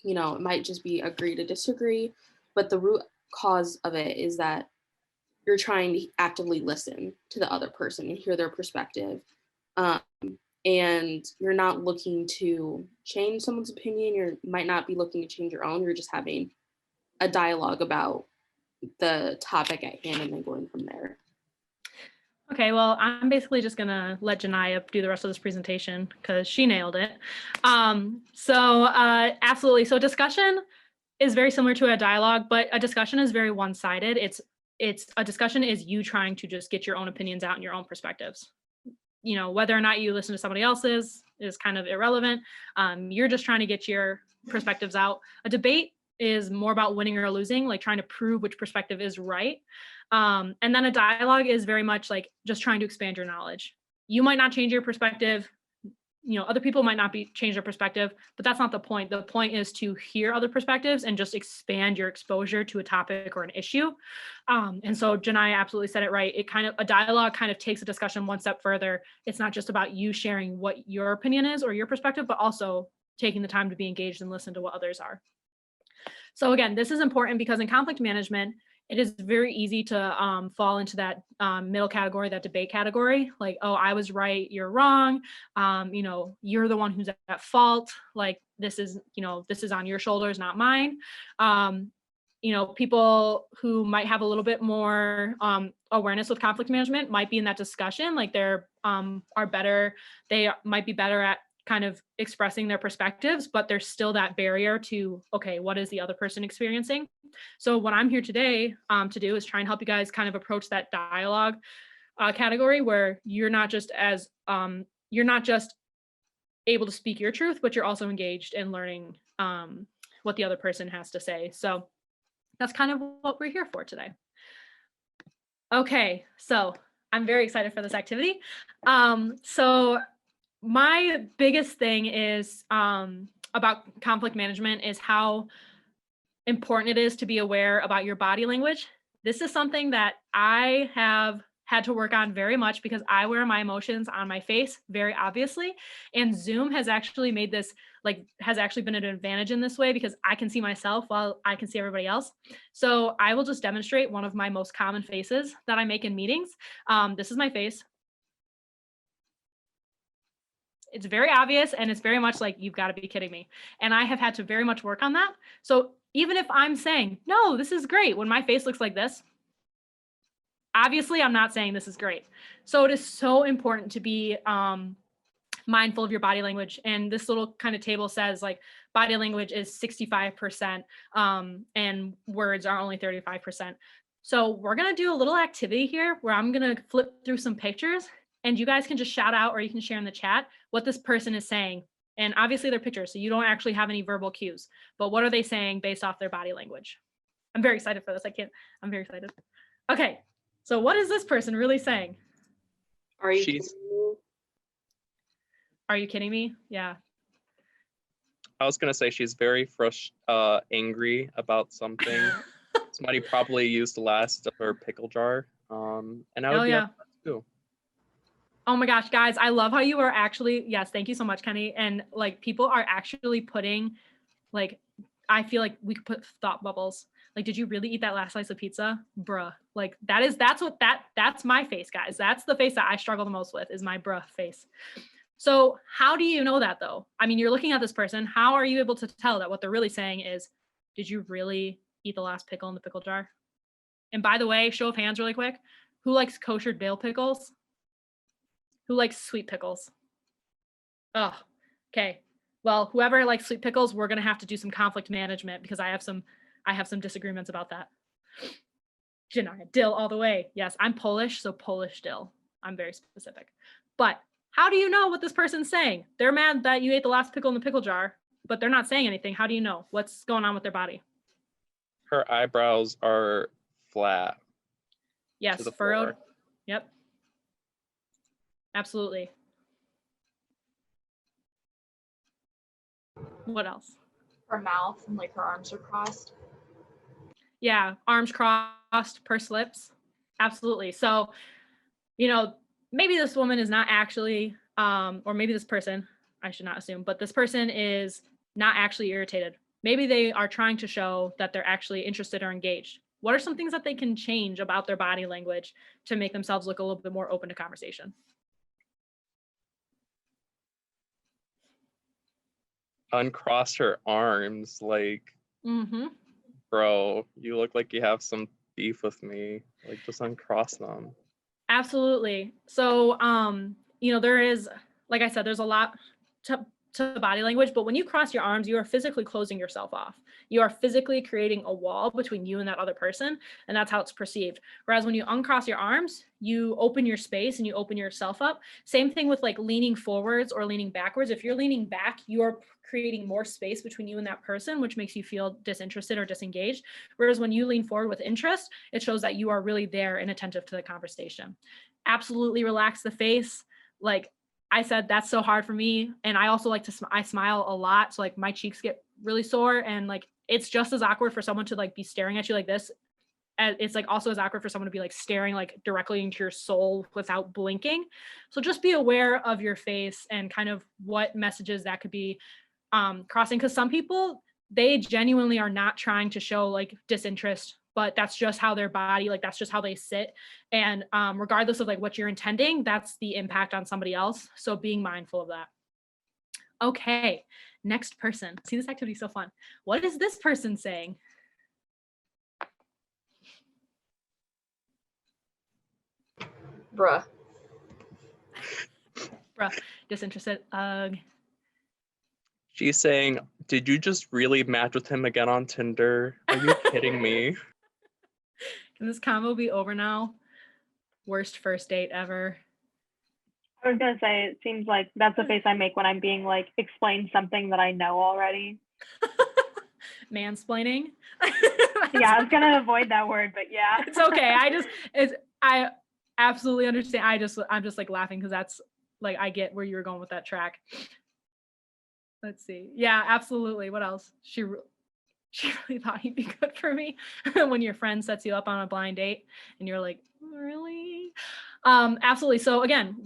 you know, it might just be agree to disagree, but the root cause of it is that you're trying to actively listen to the other person and hear their perspective. And you're not looking to change someone's opinion. You might not be looking to change your own. You're just having a dialogue about the topic at hand and then going from there. Okay, well, I'm basically just gonna let Janiyah do the rest of this presentation because she nailed it. Absolutely. So discussion is very similar to a dialogue, but a discussion is very one-sided. It's a discussion is you trying to just get your own opinions out and your own perspectives. You know, whether or not you listen to somebody else's is kind of irrelevant. You're just trying to get your perspectives out. A debate is more about winning or losing, like trying to prove which perspective is right. And then a dialogue is very much like just trying to expand your knowledge. You might not change your perspective. You know, other people might not change their perspective, but that's not the point. The point is to hear other perspectives and just expand your exposure to a topic or an issue. And so Janiyah absolutely said it right. A dialogue kind of takes a discussion one step further. It's not just about you sharing what your opinion is or your perspective, but also taking the time to be engaged and listen to what others are. So again, this is important because in conflict management, it is very easy to fall into that middle category, that debate category, like, oh, I was right, you're wrong. You know, you're the one who's at fault. Like this is on your shoulders, not mine. you know, people who might have a little bit more awareness with conflict management might be in that discussion. Like they're they might be better at kind of expressing their perspectives, but there's still that barrier to, okay, what is the other person experiencing? So what I'm here today to do is try and help you guys kind of approach that dialogue category where you're not just able to speak your truth, but you're also engaged in learning what the other person has to say. So that's kind of what we're here for today. Okay, so I'm very excited for this activity. So my biggest thing is about conflict management is how important it is to be aware about your body language. This is something that I have had to work on very much because I wear my emotions on my face very obviously. And Zoom has actually made this, has actually been an advantage in this way because I can see myself while I can see everybody else. So I will just demonstrate one of my most common faces that I make in meetings. This is my face. It's very obvious and it's very much like, you've got to be kidding me. And I have had to very much work on that. So even if I'm saying, no, this is great, when my face looks like this, obviously I'm not saying this is great. So it is so important to be mindful of your body language. And this little kind of table says like body language is 65% and words are only 35%. So we're going to do a little activity here where I'm going to flip through some pictures and you guys can just shout out or you can share in the chat what this person is saying. And obviously they're pictures, so you don't actually have any verbal cues, but what are they saying based off their body language? I'm very excited for this. I'm very excited. Okay. So what is this person really saying? Are you kidding me? Yeah. I was gonna say she's very angry about something. Somebody probably used the last of her pickle jar. And I would be upset too. Oh my gosh, guys, I love how you are actually, yes, thank you so much, Kenny. And like people are actually putting like, I feel like we could put thought bubbles. Like, did you really eat that last slice of pizza? Bruh. Like that's my face, guys. That's the face that I struggle the most with is my bruh face. So how do you know that though? I mean, you're looking at this person. How are you able to tell that what they're really saying is, did you really eat the last pickle in the pickle jar? And by the way, show of hands really quick. Who likes kosher dill pickles? Who likes sweet pickles? Oh, okay. Well, whoever likes sweet pickles, we're gonna have to do some conflict management because I have some disagreements about that. Shania, dill all the way. Yes, I'm Polish, so Polish dill. I'm very specific. But how do you know what this person's saying? They're mad that you ate the last pickle in the pickle jar, but they're not saying anything. How do you know? What's going on with their body? Her eyebrows are flat. Yes, furrowed. Yep. Absolutely. What else? Her mouth and like her arms are crossed. Yeah, arms crossed, pursed lips. Absolutely. So, you know, maybe this woman is not actually, or maybe this person, I should not assume, but this person is not actually irritated. Maybe they are trying to show that they're actually interested or engaged. What are some things that they can change about their body language to make themselves look a little bit more open to conversation? Uncross her arms, like, bro, you look like you have some beef with me. Like, just uncross them. Absolutely. So, you know, there is, like I said, there's a lot to body language, but when you cross your arms, you are physically closing yourself off. You are physically creating a wall between you and that other person, and that's how it's perceived. Whereas when you uncross your arms, you open your space and you open yourself up. Same thing with like leaning forwards or leaning backwards. If you're leaning back, you're creating more space between you and that person, which makes you feel disinterested or disengaged. Whereas when you lean forward with interest, it shows that you are really there and attentive to the conversation. Absolutely relax the face. Like I said, that's so hard for me. And I also like to, I smile a lot. So like my cheeks get really sore and like, it's just as awkward for someone to like be staring at you like this. And it's like also as awkward for someone to be like staring like directly into your soul without blinking. So just be aware of your face and kind of what messages that could be crossing. Cause some people, they genuinely are not trying to show like disinterest, but that's just how their body, like that's just how they sit. And regardless of like what you're intending, that's the impact on somebody else. So being mindful of that. Okay, next person. See, this activity is so fun. What is this person saying? Bruh. Bruh, disinterested. She's saying, did you just really match with him again on Tinder? Are you kidding me? Can this combo be over now? Worst first date ever. I was gonna say, it seems like that's the face I make when I'm being like, explain something that I know already. Mansplaining. Yeah, I was gonna avoid that word, but yeah. It's okay. I absolutely understand. I'm just like laughing because that's like, I get where you were going with that track. Let's see. Yeah, absolutely. What else? She really thought he'd be good for me. When your friend sets you up on a blind date and you're like, really? Absolutely. So again,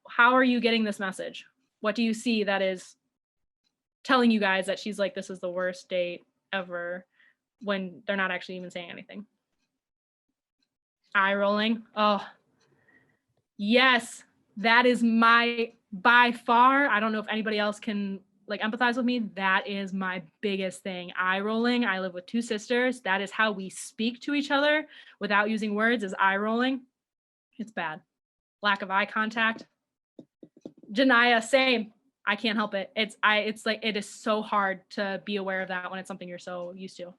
how are you getting this message? What do you see that is telling you guys that she's like, this is the worst date ever, when they're not actually even saying anything? Eye rolling. Oh, yes, that is by far, I don't know if anybody else can like empathize with me. That is my biggest thing. Eye rolling. I live with 2 sisters. That is how we speak to each other without using words, is eye rolling. It's bad. Lack of eye contact. Janaya, same. I can't help it. It's like, it is so hard to be aware of that when it's something you're so used to.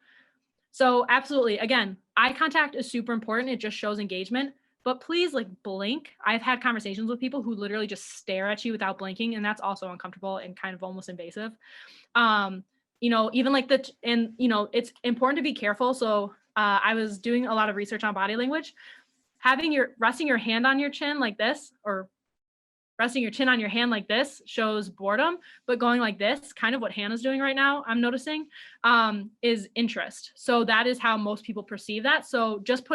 So absolutely, again, eye contact is super important. It just shows engagement, but please like blink. I've had conversations with people who literally just stare at you without blinking, and that's also uncomfortable and kind of almost invasive. You know, even like it's important to be careful. So I was doing a lot of research on body language. Resting your hand on your chin like this, or resting your chin on your hand like this, shows boredom, but going like this, kind of what Hannah's doing right now, I'm noticing, is interest. So that is how most people perceive that. So just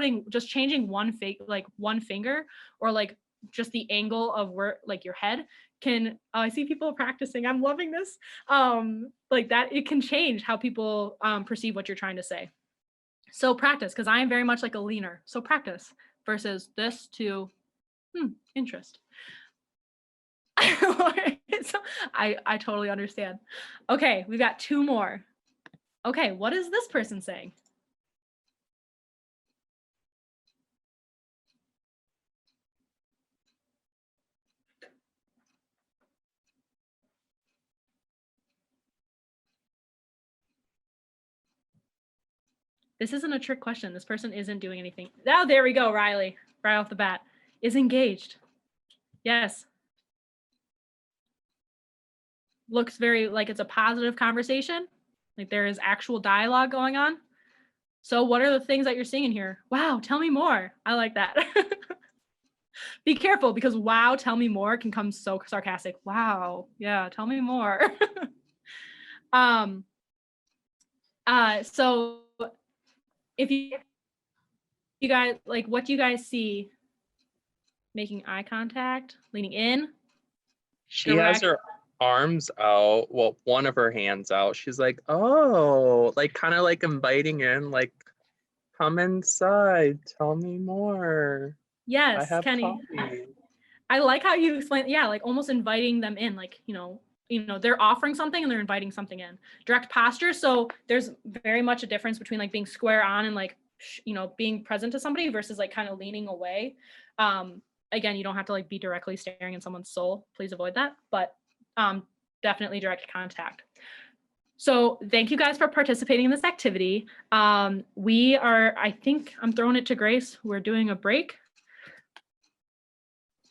changing one finger, or like just the angle of where like your head can, I see people practicing, I'm loving this, like that, it can change how people perceive what you're trying to say. So practice, because I am very much like a leaner. So practice versus this to interest. So I totally understand. Okay, we've got 2 more. Okay, what is this person saying? This isn't a trick question. This person isn't doing anything. Oh, there we go, Riley, right off the bat. Is engaged. Yes. Looks very like it's a positive conversation. Like there is actual dialogue going on. So what are the things that you're seeing in here? Wow, tell me more. I like that. Be careful, because wow, tell me more can come so sarcastic. Wow, yeah, tell me more. So if you guys, like, what do you guys see? Making eye contact, leaning in. She has her arms out, well, one of her hands out. She's like, oh, like kind of like inviting in, like, come inside, tell me more. Yes, I have Kenny. coffee. I like how you explain, yeah, like almost inviting them in, like, you know, they're offering something and they're inviting something in. Direct posture. So there's very much a difference between like being square on and like, being present to somebody versus like kind of leaning away. Again, you don't have to like be directly staring in someone's soul. Please avoid that, but definitely direct contact. So thank you guys for participating in this activity. I think I'm throwing it to Grace. We're doing a break.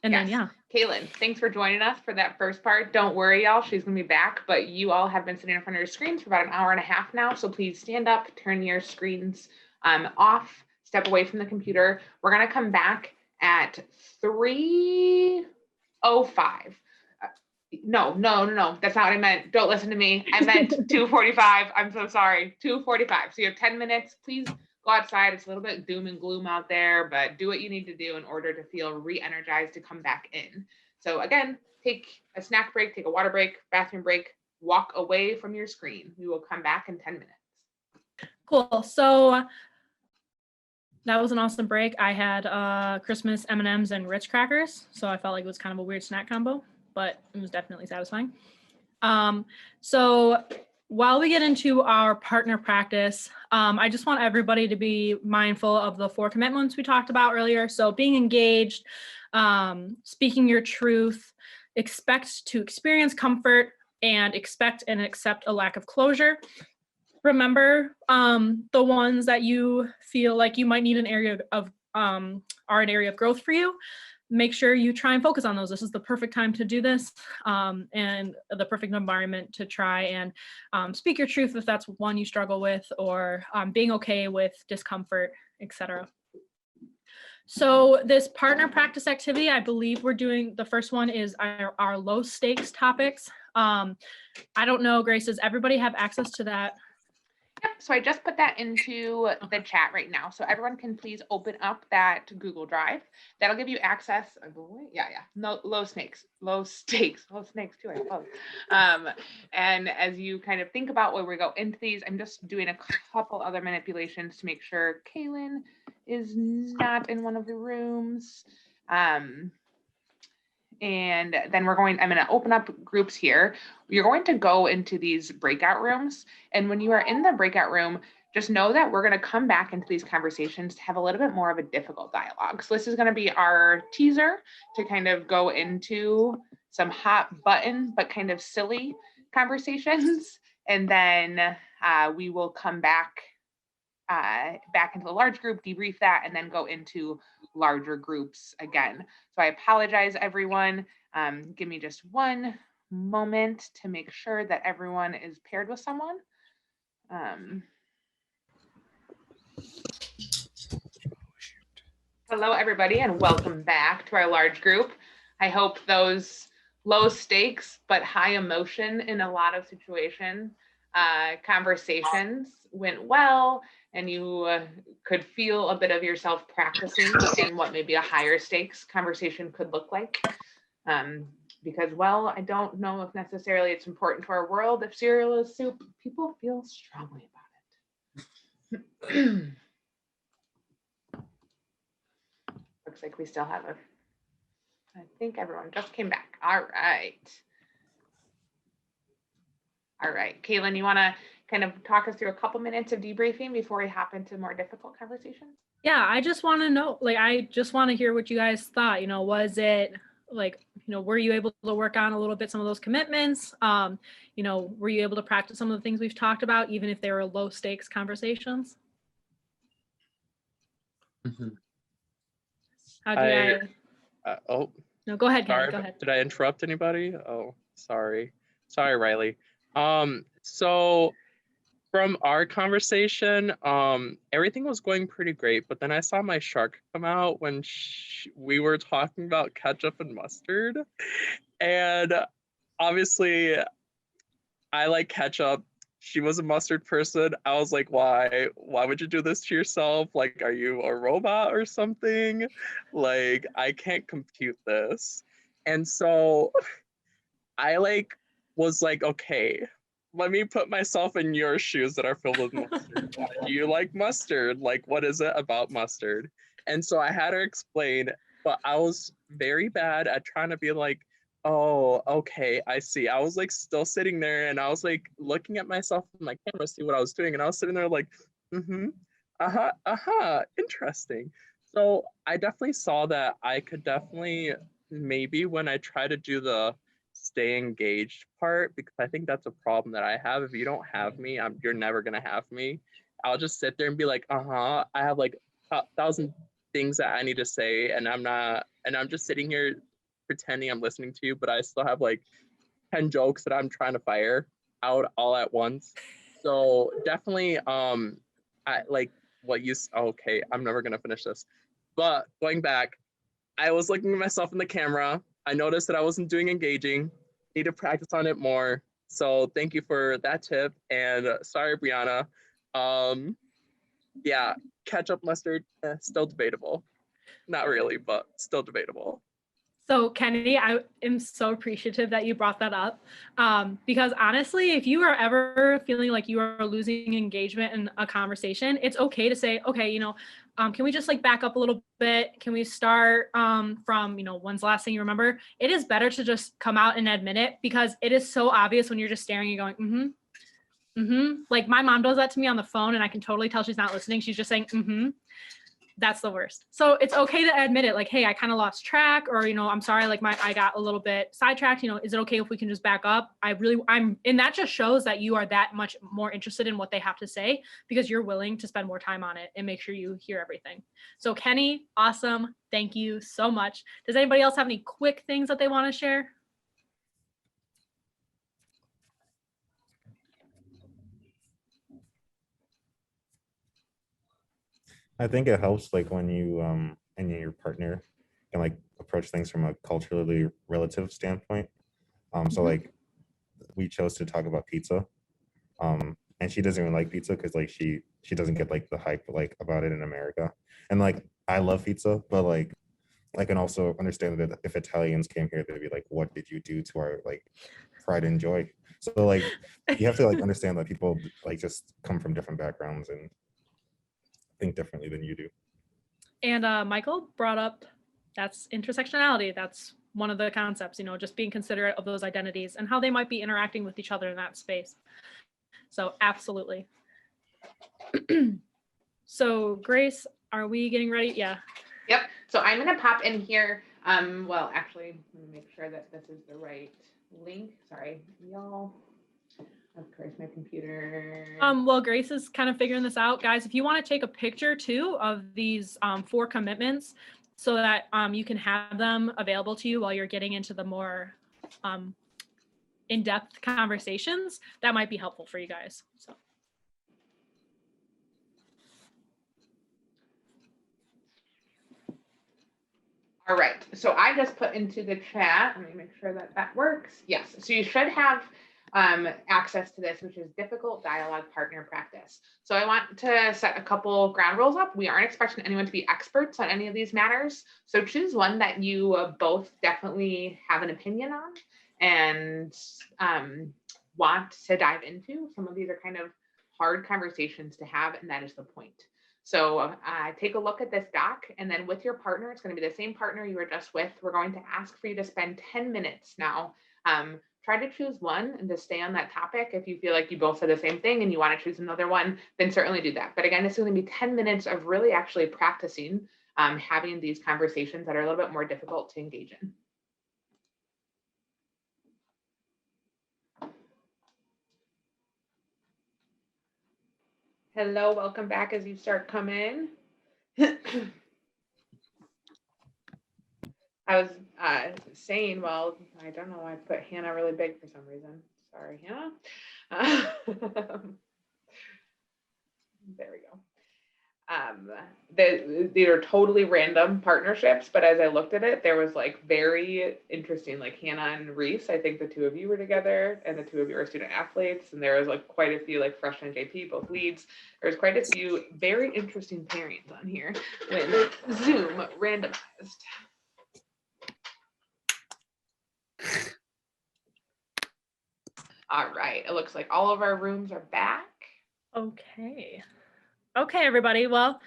And Yes. then, yeah. Kaylin, thanks for joining us for that first part. Don't worry, y'all. She's going to be back, but you all have been sitting in front of your screens for about an hour and a half now. So please stand up, turn your screens off, step away from the computer. We're going to come back at 3:05. No, that's not what I meant. Don't listen to me. I meant 2:45. I'm so sorry. 2:45. So you have 10 minutes. Please go outside. It's a little bit doom and gloom out there, but do what you need to do in order to feel re-energized to come back in. So again, take a snack break, take a water break, bathroom break, walk away from your screen. We will come back in 10 minutes. Cool. So that was an awesome break. I had Christmas M&Ms and Ritz crackers. So I felt like it was kind of a weird snack combo, but it was definitely satisfying. So while we get into our partner practice, I just want everybody to be mindful of the 4 commitments we talked about earlier. So being engaged, speaking your truth, expect to experience comfort, and expect and accept a lack of closure. Remember the ones that you feel like you might need an area of are an area of growth for you. Make sure you try and focus on those. This is the perfect time to do this, and the perfect environment to try and speak your truth if that's one you struggle with, or being okay with discomfort, etc. So this partner practice activity, I believe we're doing, the first one is our low stakes topics. I don't know, Grace, does everybody have access to that? Yep, so I just put that into the chat right now. So everyone can please open up that Google Drive. That'll give you access, I believe, no, low stakes too, I suppose. And as you kind of think about where we go into these, I'm just doing a couple other manipulations to make sure Kaylin is not in one of the rooms. And then I'm going to open up groups here. You're going to go into these breakout rooms. And when you are in the breakout room, just know that we're going to come back into these conversations to have a little bit more of a difficult dialogue. So this is going to be our teaser to kind of go into some hot button, but kind of silly conversations. And then we will come back into the large group, debrief that, and then go into larger groups again. So I apologize, everyone. Give me just one moment to make sure that everyone is paired with someone. Hello, everybody, and welcome back to our large group. I hope those low stakes but high emotion in a lot of situations conversations went well, and you could feel a bit of yourself practicing in what maybe a higher stakes conversation could look like. Because, well, I don't know if necessarily it's important to our world. If cereal is soup, people feel strongly about it. Looks like we still have I think everyone just came back. All right. All right, Kaylin, you want to kind of talk us through a couple minutes of debriefing before we hop into more difficult conversations? Yeah, I just want to know, I just want to hear what you guys thought. Was it were you able to work on a little bit some of those commitments? Were you able to practice some of the things we've talked about, even if they were low stakes conversations? Mm-hmm. How do you? No, go ahead, Kenny, Sorry, go ahead. did I interrupt anybody? Oh, sorry, Riley. So from our conversation, everything was going pretty great, but then I saw my shark come out when we were talking about ketchup and mustard. And obviously I like ketchup. She was a mustard person. I was like, why would you do this to yourself? Like, are you a robot or something? Like, I can't compute this. And so I was like, okay, let me put myself in your shoes that are filled with mustard. Why do you like mustard? Like, what is it about mustard? And so I had her explain, but I was very bad at trying to be like, oh, okay, I see. I was like still sitting there and I was like looking at myself in my camera, see what I was doing. And I was sitting there like, interesting. So I definitely saw that I could definitely, maybe when I try to do the stay engaged part, because I think that's a problem that I have. If you don't have me, you're never gonna have me. I'll just sit there and be like, I have like 1,000 things that I need to say, and I'm just sitting here pretending I'm listening to you, but I still have like 10 jokes that I'm trying to fire out all at once. So definitely, I like what you. Okay, I'm never gonna finish this. But going back, I was looking at myself in the camera. I noticed that I wasn't doing engaging. Need to practice on it more. So thank you for that tip. And sorry, Brianna. Yeah, ketchup, mustard, still debatable. Not really, but still debatable. So Kennedy, I am so appreciative that you brought that up, because honestly, if you are ever feeling like you are losing engagement in a conversation, it's okay to say, okay, can we just like back up a little bit? Can we start from, when's the last thing you remember? It is better to just come out and admit it, because it is so obvious when you're just staring and going, Like my mom does that to me on the phone and I can totally tell she's not listening. She's just saying, That's the worst. So it's okay to admit it, like, hey, I kind of lost track, or, I'm sorry, like I got a little bit sidetracked, is it okay if we can just back up? And that just shows that you are that much more interested in what they have to say because you're willing to spend more time on it and make sure you hear everything. So Kenny, awesome. Thank you so much. Does anybody else have any quick things that they want to share? I think it helps like when you and your partner can like approach things from a culturally relative standpoint. So like we chose to talk about pizza. And she doesn't even like pizza because like she doesn't get like the hype like about it in America. And like I love pizza, but like I can also understand that if Italians came here, they'd be like, what did you do to our like pride and joy? So like you have to like understand that people like just come from different backgrounds and think differently than you do. And Michael brought up that's intersectionality. That's one of the concepts, just being considerate of those identities and how they might be interacting with each other in that space. So absolutely. So Grace, are we getting ready? Yeah. Yep. So I'm going to pop in here. Well, actually, let me make sure that this is the right link. Sorry, y'all. Of course, my computer. Well, Grace is kind of figuring this out, guys. If you want to take a picture too of these 4 commitments so that you can have them available to you while you're getting into the more in-depth conversations, that might be helpful for you guys. So. All right. So I just put into the chat. Let me make sure that that works. Yes. So you should have access to this, which is difficult dialogue partner practice. So I want to set a couple ground rules up. We aren't expecting anyone to be experts on any of these matters. So choose one that you both definitely have an opinion on and want to dive into. Some of these are kind of hard conversations to have, and that is the point. So take a look at this doc, and then with your partner, it's going to be the same partner you were just with. We're going to ask for you to spend 10 minutes now. Try to choose one and to stay on that topic. If you feel like you both said the same thing and you want to choose another one, then certainly do that. But again, this is going to be 10 minutes of really actually practicing having these conversations that are a little bit more difficult to engage in. Hello, welcome back as you start coming. I was saying, well, I don't know why I put Hannah really big for some reason. Sorry, Hannah. There we go. These are totally random partnerships, but as I looked at it, there was like very interesting, like Hannah and Reese. I think the 2 of you were together and the 2 of you are student athletes. And there was like quite a few like freshman JP, both leads. There's quite a few very interesting pairings on here when Zoom randomized. All right, it looks like all of our rooms are back. Okay, everybody. Well,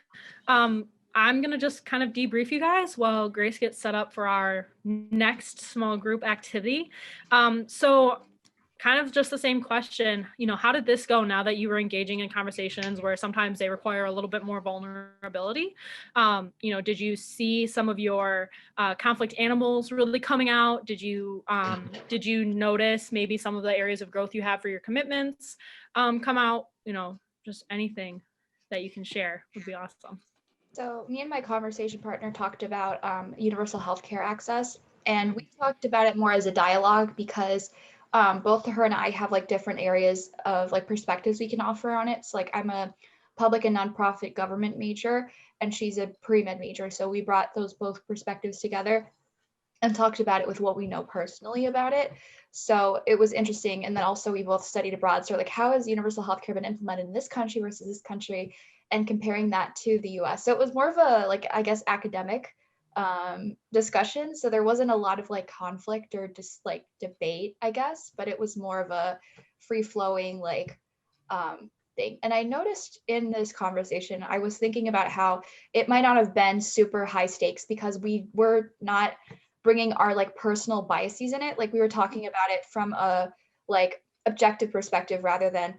I'm gonna just kind of debrief you guys while Grace gets set up for our next small group activity. So kind of just the same question, how did this go now that you were engaging in conversations where sometimes they require a little bit more vulnerability? Did you see some of your conflict animals really coming out? Did you notice maybe some of the areas of growth you have for your commitments come out? Just anything that you can share would be awesome. So me and my conversation partner talked about universal healthcare access, and we talked about it more as a dialogue because both her and I have like different areas of like perspectives we can offer on it. So like I'm a public and nonprofit government major and she's a pre-med major. So we brought those both perspectives together and talked about it with what we know personally about it. So it was interesting. And then also we both studied abroad. So like how has universal healthcare been implemented in this country versus this country and comparing that to the US. So it was more of a like, I guess, academic discussion. So there wasn't a lot of like conflict or just like debate, I guess, but it was more of a free flowing like thing. And I noticed in this conversation, I was thinking about how it might not have been super high stakes because we were not bringing our like personal biases in it. Like we were talking about it from a like objective perspective rather than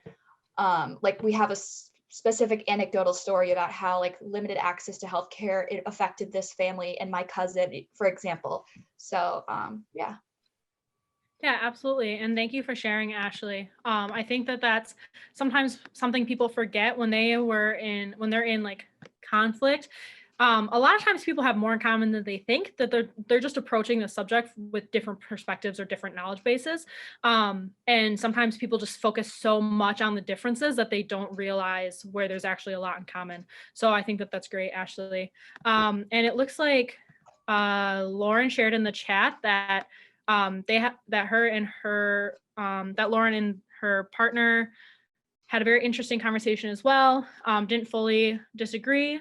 Like we have a specific anecdotal story about how like limited access to healthcare, it affected this family and my cousin, for example. So yeah. Yeah, absolutely. And thank you for sharing, Ashley. I think that that's sometimes something people forget when they're in like conflict. A lot of times people have more in common than they think, that they're just approaching the subject with different perspectives or different knowledge bases. And sometimes people just focus so much on the differences that they don't realize where there's actually a lot in common. So I think that that's great, Ashley. And it looks like Lauren shared in the chat that that Lauren and her partner had a very interesting conversation as well. Didn't fully disagree,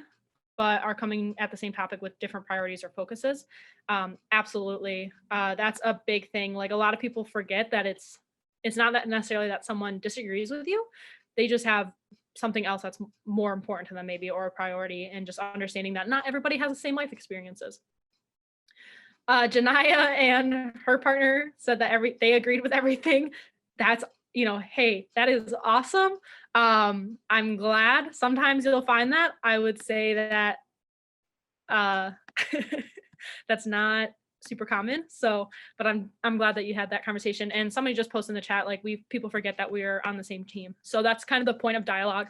but are coming at the same topic with different priorities or focuses. Absolutely. That's a big thing. Like a lot of people forget that it's not that necessarily that someone disagrees with you. They just have something else that's more important to them maybe, or a priority, and just understanding that not everybody has the same life experiences. Janaya and her partner said that they agreed with everything. That's, hey, that is awesome. I'm glad. Sometimes you'll find that. I would say that that's not super common. So, but I'm glad that you had that conversation. And somebody just posted in the chat, like people forget that we're on the same team. So that's kind of the point of dialogue.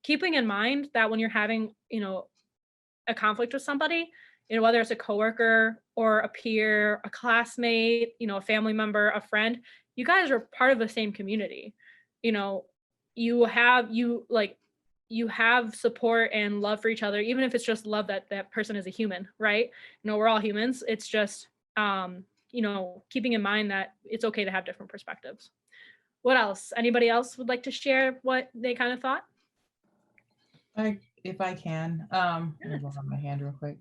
Keeping in mind that when you're having, a conflict with somebody, whether it's a coworker or a peer, a classmate, a family member, a friend, you guys are part of the same community. You have support and love for each other, even if it's just love that that person is a human, right? We're all humans. It's just, keeping in mind that it's okay to have different perspectives. What else? Anybody else would like to share what they kind of thought? If I can, let me hold on my hand real quick.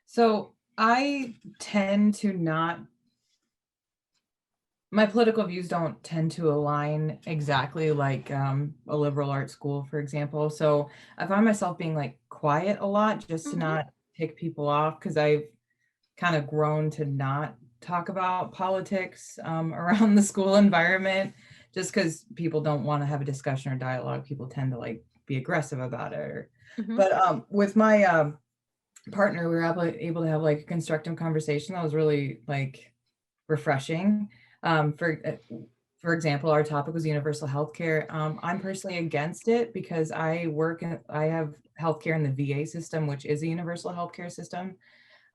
So I tend to not, my political views don't tend to align exactly like a liberal arts school, for example. So I find myself being like quiet a lot just to not tick people off, because I've kind of grown to not talk about politics around the school environment, just because people don't want to have a discussion or dialogue. People tend to like be aggressive about it. But with my partner, we were able to have like a constructive conversation that was really like refreshing. For example, our topic was universal healthcare. I'm personally against it because I have healthcare in the VA system, which is a universal healthcare system.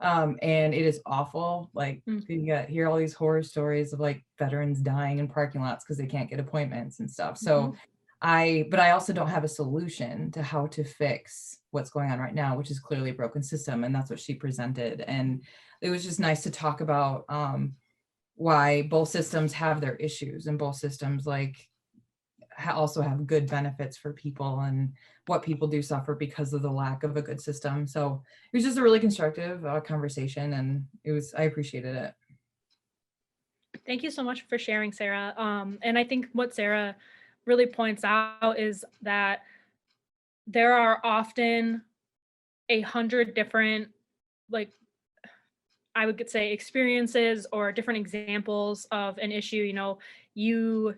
And it is awful. Like you hear all these horror stories of like veterans dying in parking lots because they can't get appointments and stuff. So but I also don't have a solution to how to fix what's going on right now, which is clearly a broken system. And that's what she presented. And it was just nice to talk about why both systems have their issues, and both systems like also have good benefits for people, and what people do suffer because of the lack of a good system. So it was just a really constructive conversation, and I appreciated it. Thank you so much for sharing, Sarah. And I think what Sarah really points out is that there are often 100 different, like, I would say experiences or different examples of an issue, the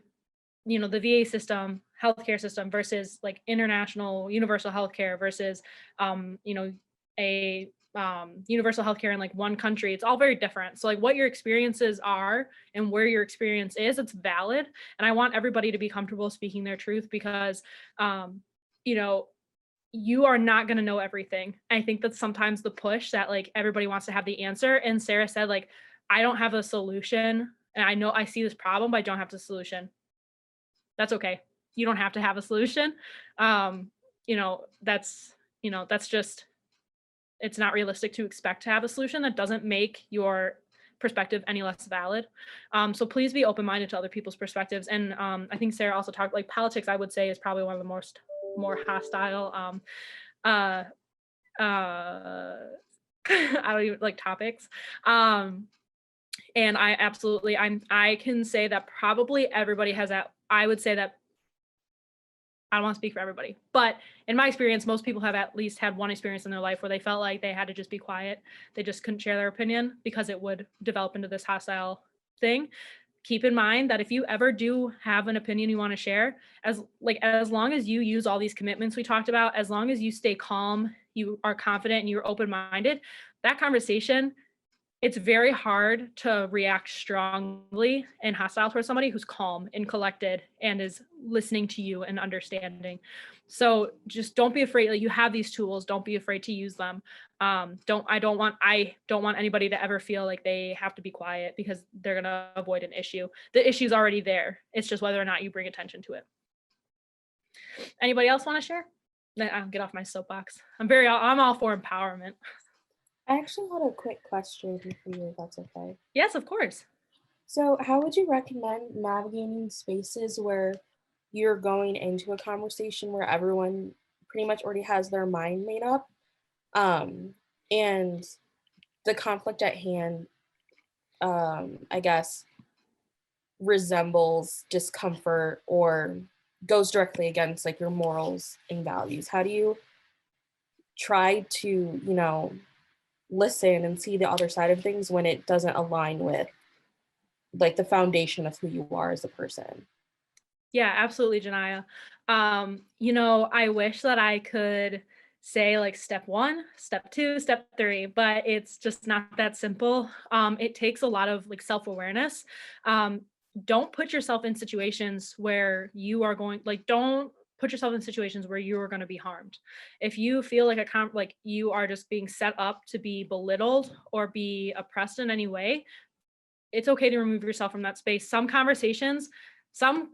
VA system, healthcare system versus like international universal healthcare versus, a universal healthcare in like one country. It's all very different. So like what your experiences are and where your experience is, it's valid. And I want everybody to be comfortable speaking their truth, because, you are not going to know everything. I think that's sometimes the push that like everybody wants to have the answer. And Sarah said, like, I don't have a solution, and I know I see this problem, but I don't have the solution. That's okay. You don't have to have a solution. That's just, it's not realistic to expect to have a solution. That doesn't make your perspective any less valid. So please be open-minded to other people's perspectives. And I think Sarah also talked, like, politics, I would say, is probably one of the more hostile I don't even like topics. And I can say that probably everybody has that. I would say that, I don't want to speak for everybody, but in my experience, most people have at least had one experience in their life where they felt like they had to just be quiet. They just couldn't share their opinion because it would develop into this hostile thing. keep in mind that if you ever do have an opinion you want to share, as long as you use all these commitments we talked about, as long as you stay calm, you are confident, and you're open-minded, that conversation, it's very hard to react strongly and hostile towards somebody who's calm and collected and is listening to you and understanding. So just don't be afraid. Like, you have these tools, don't be afraid to use them. I don't want anybody to ever feel like they have to be quiet because they're going to avoid an issue. The issue's already there. It's just whether or not you bring attention to it. Anybody else want to share? Then I'll get off my soapbox. I'm all for empowerment. I actually had a quick question for you, if that's okay. Yes, of course. So how would you recommend navigating spaces where you're going into a conversation where everyone pretty much already has their mind made up, and the conflict at hand, I guess, resembles discomfort or goes directly against like your morals and values? How do you try to, listen and see the other side of things when it doesn't align with like the foundation of who you are as a person? Yeah, absolutely, Janaya. I wish that I could say like step 1, step 2, step 3, but it's just not that simple. It takes a lot of like self-awareness. Don't put yourself in situations where you are don't put yourself in situations where you are going to be harmed. If you feel like you are just being set up to be belittled or be oppressed in any way, it's okay to remove yourself from that space. Some conversations, some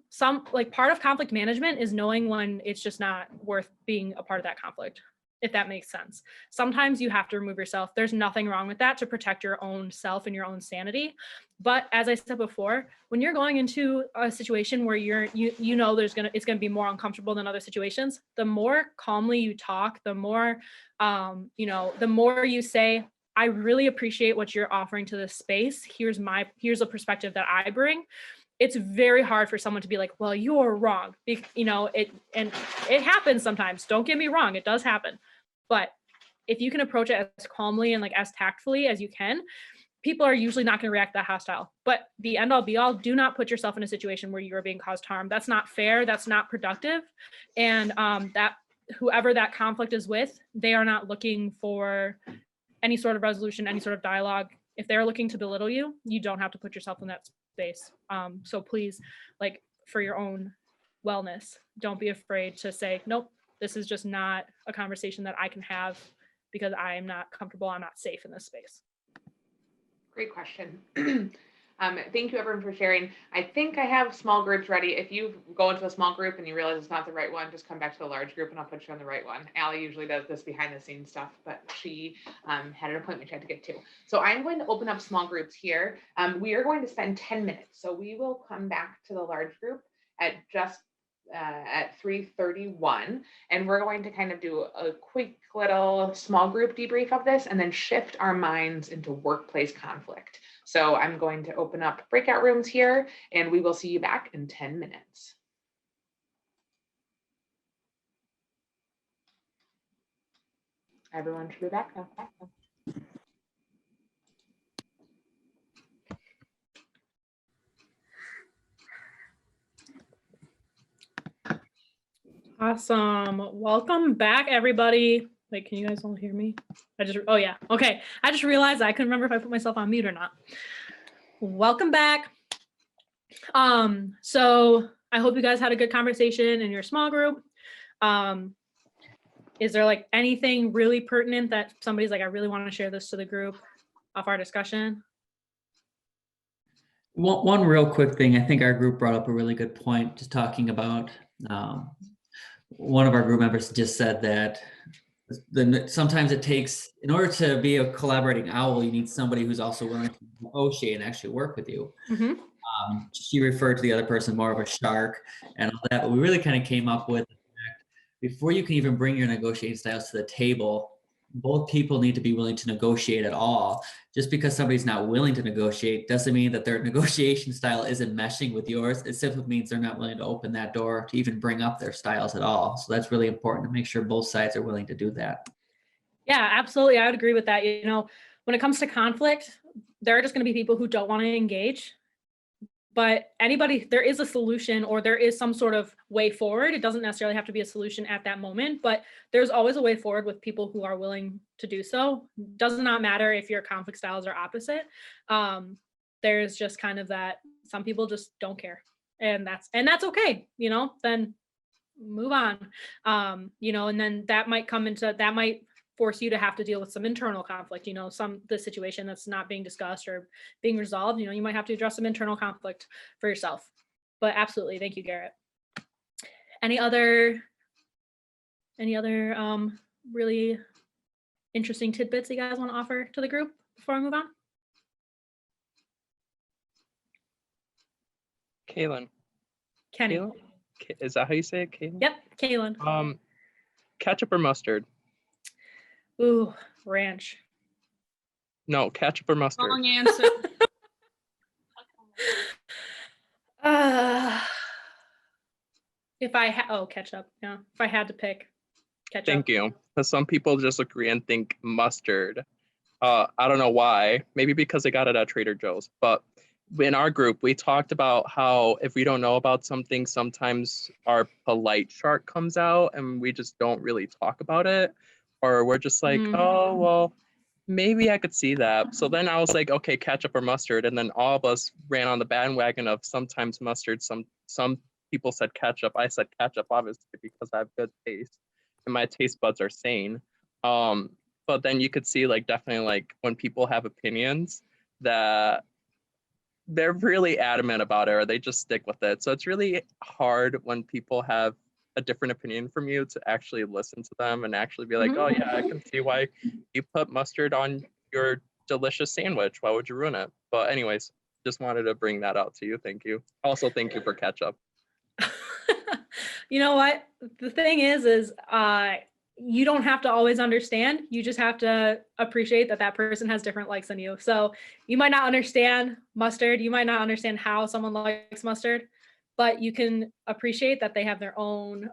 like part of conflict management is knowing when it's just not worth being a part of that conflict, if that makes sense. Sometimes you have to remove yourself. There's nothing wrong with that to protect your own self and your own sanity. But as I said before, when you're going into a situation where it's gonna be more uncomfortable than other situations, the more calmly you talk, the more the more you say, I really appreciate what you're offering to this space. Here's a perspective that I bring. It's very hard for someone to be like, well, you're wrong. And it happens sometimes. Don't get me wrong, it does happen. But if you can approach it as calmly and like as tactfully as you can, people are usually not going to react that hostile. But the end all be all, do not put yourself in a situation where you are being caused harm. That's not fair. That's not productive. And that whoever that conflict is with, they are not looking for any sort of resolution, any sort of dialogue. If they're looking to belittle you, you don't have to put yourself in that space. So please, like, for your own wellness, don't be afraid to say, nope, this is just not a conversation that I can have because I am not comfortable, I'm not safe in this space. Great question. Thank you everyone for sharing. I think I have small groups ready. If you go into a small group and you realize it's not the right one, just come back to the large group and I'll put you on the right one. Allie usually does this behind the scenes stuff, but she had an appointment she had to get to. So I'm going to open up small groups here. We are going to spend 10 minutes. So we will come back to the large group at just at 3:31, and we're going to kind of do a quick little small group debrief of this and then shift our minds into workplace conflict. So I'm going to open up breakout rooms here and we will see you back in 10 minutes. Everyone should be back now. Awesome. Welcome back, everybody. Wait, can you guys all hear me? Oh yeah, okay. I just realized I couldn't remember if I put myself on mute or not. Welcome back. So I hope you guys had a good conversation in your small group. Is there like anything really pertinent that somebody's like, I really want to share this to the group of our discussion? One real quick thing, I think our group brought up a really good point, just talking about one of our group members just said that sometimes it takes, in order to be a collaborating owl, you need somebody who's also willing to negotiate and actually work with you. Mm-hmm. She referred to the other person more of a shark and all that, but we really kind of came up with, before you can even bring your negotiating styles to the table, both people need to be willing to negotiate at all. Just because somebody's not willing to negotiate doesn't mean that their negotiation style isn't meshing with yours. It simply means they're not willing to open that door to even bring up their styles at all. So that's really important to make sure both sides are willing to do that. Yeah, absolutely. I would agree with that. When it comes to conflict, there are just going to be people who don't want to engage. but anybody, there is a solution or there is some sort of way forward. It doesn't necessarily have to be a solution at that moment, but there's always a way forward with people who are willing to do so. Does not matter if your conflict styles are opposite. There's just kind of that some people just don't care, and that's okay, then move on. And then that might force you to have to deal with some internal conflict, the situation that's not being discussed or being resolved, you might have to address some internal conflict for yourself. But absolutely, thank you, Garrett. Any other really interesting tidbits you guys want to offer to the group before I move on? Kaylin. Kenny. Kaylin? Is that how you say it, Kaylin? Yep, Kaylin. Ketchup or mustard? Ooh, ranch. No, ketchup or mustard. Wrong answer. Ketchup. Yeah, if I had to pick ketchup. Thank you. Because some people just agree and think mustard. I don't know why. Maybe because they got it at Trader Joe's. But in our group, we talked about how if we don't know about something, sometimes our polite shark comes out and we just don't really talk about it. Or we're just like, oh, well, maybe I could see that. So then I was like, okay, ketchup or mustard. And then all of us ran on the bandwagon of sometimes mustard. Some people said ketchup. I said ketchup, obviously, because I have good taste and my taste buds are sane. But then you could see definitely when people have opinions that they're really adamant about it or they just stick with it. So it's really hard when people have a different opinion from you to actually listen to them and actually be like, oh yeah, I can see why you put mustard on your delicious sandwich. Why would you ruin it? But anyways, just wanted to bring that out to you. Thank you. Also, thank you for ketchup. You know what? The thing is you don't have to always understand. You just have to appreciate that person has different likes than you. So you might not understand mustard. You might not understand how someone likes mustard, but you can appreciate that they have their own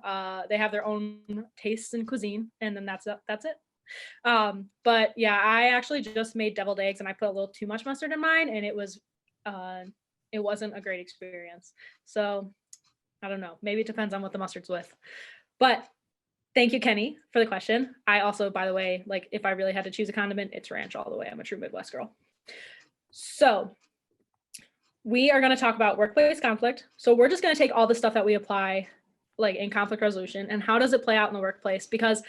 tastes in cuisine, and then that's it. But yeah, I actually just made deviled eggs and I put a little too much mustard in mine, and it wasn't a great experience. So I don't know. Maybe it depends on what the mustard's with. But thank you, Kenny, for the question. I also, by the way, if I really had to choose a condiment, it's ranch all the way. I'm a true Midwest girl. So we are going to talk about workplace conflict. So we're just going to take all the stuff that we apply in conflict resolution and how does it play out in the workplace? Because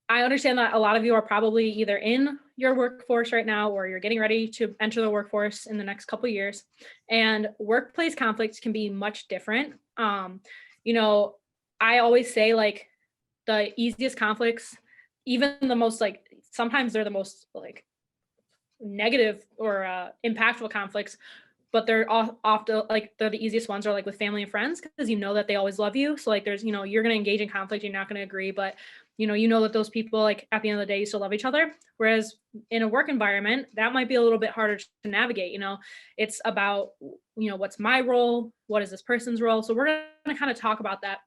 I understand that a lot of you are probably either in your workforce right now or you're getting ready to enter the workforce in the next couple of years. And workplace conflicts can be much different. I always say the easiest conflicts, even the most sometimes they're the most negative or impactful conflicts, but they're often they're the easiest ones are with family and friends because that they always love you. So there's you're going to engage in conflict, you're not going to agree, but that those people at the end of the day you still love each other. Whereas in a work environment that might be a little bit harder to navigate. It's about what's my role, what is this person's role. So we're going to kind of talk about that.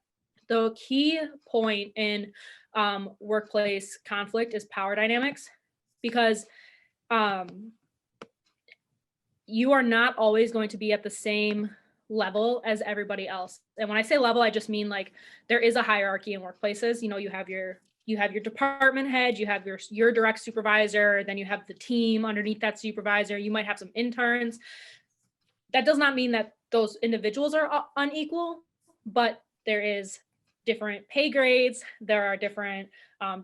The key point in workplace conflict is power dynamics, because you are not always going to be at the same level as everybody else. And when I say level, I just mean there is a hierarchy in workplaces. You have your department head, you have your direct supervisor, then you have the team underneath that supervisor. You might have some interns. That does not mean that those individuals are unequal, but there is different pay grades, there are different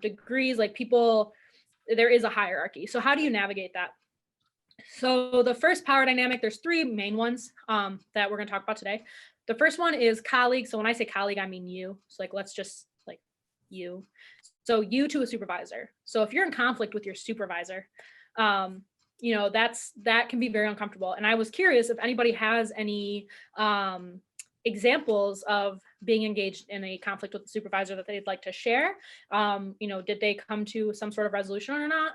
degrees, there is a hierarchy. So how do you navigate that? So the first power dynamic, there's three main ones that we're going to talk about today. The first one is colleague. So when I say colleague, I mean you. So let's just you. So you to a supervisor. So if you're in conflict with your supervisor, that can be very uncomfortable. And I was curious if anybody has any examples of being engaged in a conflict with the supervisor that they'd like to share. Did they come to some sort of resolution or not?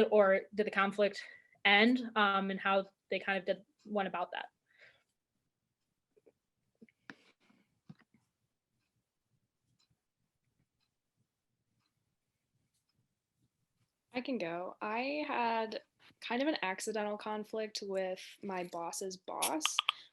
Or did the conflict end, and how they kind of went about that? I can go. I had kind of an accidental conflict with my boss's boss,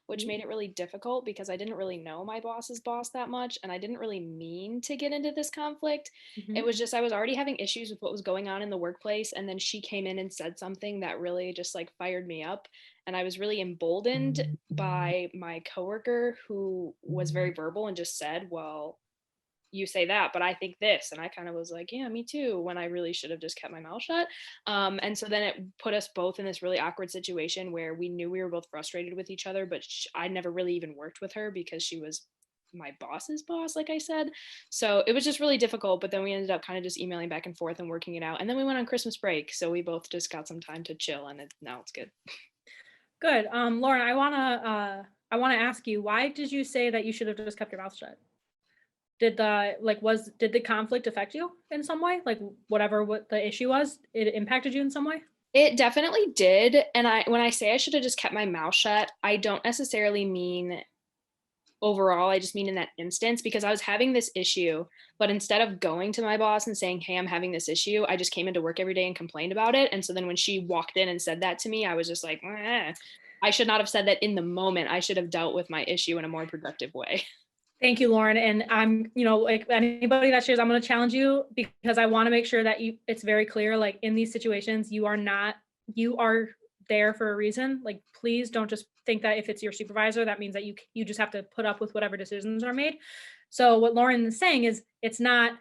which made it really difficult because I didn't really know my boss's boss that much, and I didn't really mean to get into this conflict. It was just I was already having issues with what was going on in the workplace, and then she came in and said something that really just like fired me up, and I was really emboldened by my coworker who was very verbal and just said, well, you say that, but I think this. And I kind of was like, yeah, me too, when I really should have just kept my mouth shut. And so then it put us both in this really awkward situation where we knew we were both frustrated with each other, but I never really even worked with her because she was my boss's boss, like I said. So it was just really difficult, but then we ended up kind of just emailing back and forth and working it out. And then we went on Christmas break. So we both just got some time to chill, and now it's good. Good. Lauren, I wanna ask you, why did you say that you should have just kept your mouth shut? Did the conflict affect you in some way? Like what the issue was, it impacted you in some way? It definitely did. And when I say I should have just kept my mouth shut, I don't necessarily mean overall, I just mean in that instance, because I was having this issue, but instead of going to my boss and saying, hey, I'm having this issue, I just came into work every day and complained about it. And so then when she walked in and said that to me, I was just like, I should not have said that in the moment. I should have dealt with my issue in a more productive way. Thank you, Lauren. And I'm, like anybody that shares, I'm going to challenge you because I want to make sure that it's very clear, like in these situations, you are there for a reason. Like, please don't just think that if it's your supervisor, that means that you just have to put up with whatever decisions are made. So what Lauren is saying is it's not,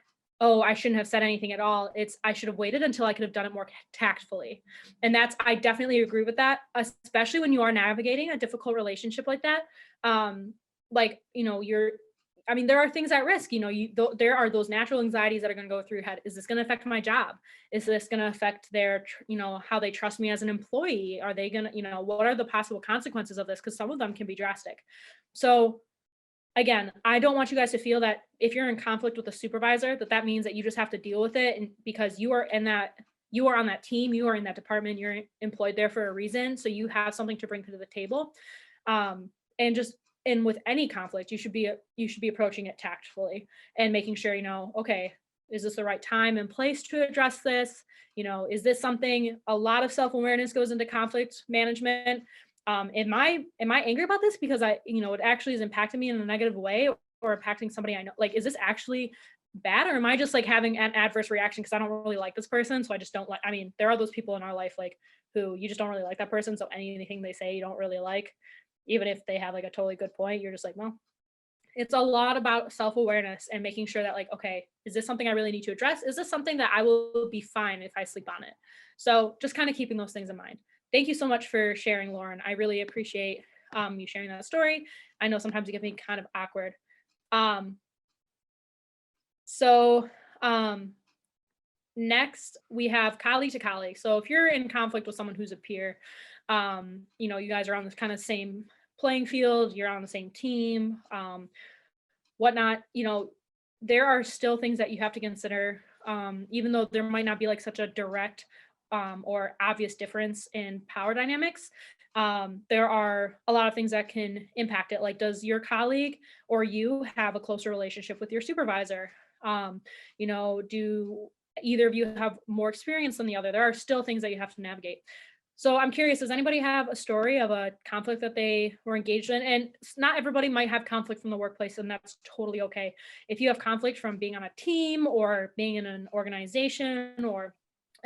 oh, I shouldn't have said anything at all. It's, I should have waited until I could have done it more tactfully. And I definitely agree with that, especially when you are navigating a difficult relationship like that. There are things at risk, there are those natural anxieties that are going to go through your head. Is this going to affect my job? Is this going to affect their, how they trust me as an employee? Are they going to, what are the possible consequences of this? Because some of them can be drastic. So again, I don't want you guys to feel that if you're in conflict with a supervisor, that means that you just have to deal with it. And because you are on that team, you are in that department, you're employed there for a reason. So you have something to bring to the table. And with any conflict, you should be approaching it tactfully and making sure, okay, is this the right time and place to address this? Is this something, a lot of self-awareness goes into conflict management. Am I angry about this because it actually is impacting me in a negative way or impacting somebody I know? Like, is this actually bad, or am I just like having an adverse reaction because I don't really like this person? So I just don't like, there are those people in our life, like, who you just don't really like that person. So anything they say, you don't really like. Even if they have like a totally good point, you're just like, well, it's a lot about self-awareness and making sure that, like, okay, is this something I really need to address? Is this something that I will be fine if I sleep on it? So just kind of keeping those things in mind. Thank you so much for sharing, Lauren. I really appreciate you sharing that story. I know sometimes it can be kind of awkward. Next we have colleague to colleague. So if you're in conflict with someone who's a peer, you guys are on this kind of same playing field, you're on the same team, whatnot, there are still things that you have to consider, even though there might not be like such a direct or obvious difference in power dynamics. There are a lot of things that can impact it. Like, does your colleague or you have a closer relationship with your supervisor? Do either of you have more experience than the other? There are still things that you have to navigate. So I'm curious, does anybody have a story of a conflict that they were engaged in? And not everybody might have conflict from the workplace, and that's totally okay. If you have conflict from being on a team or being in an organization or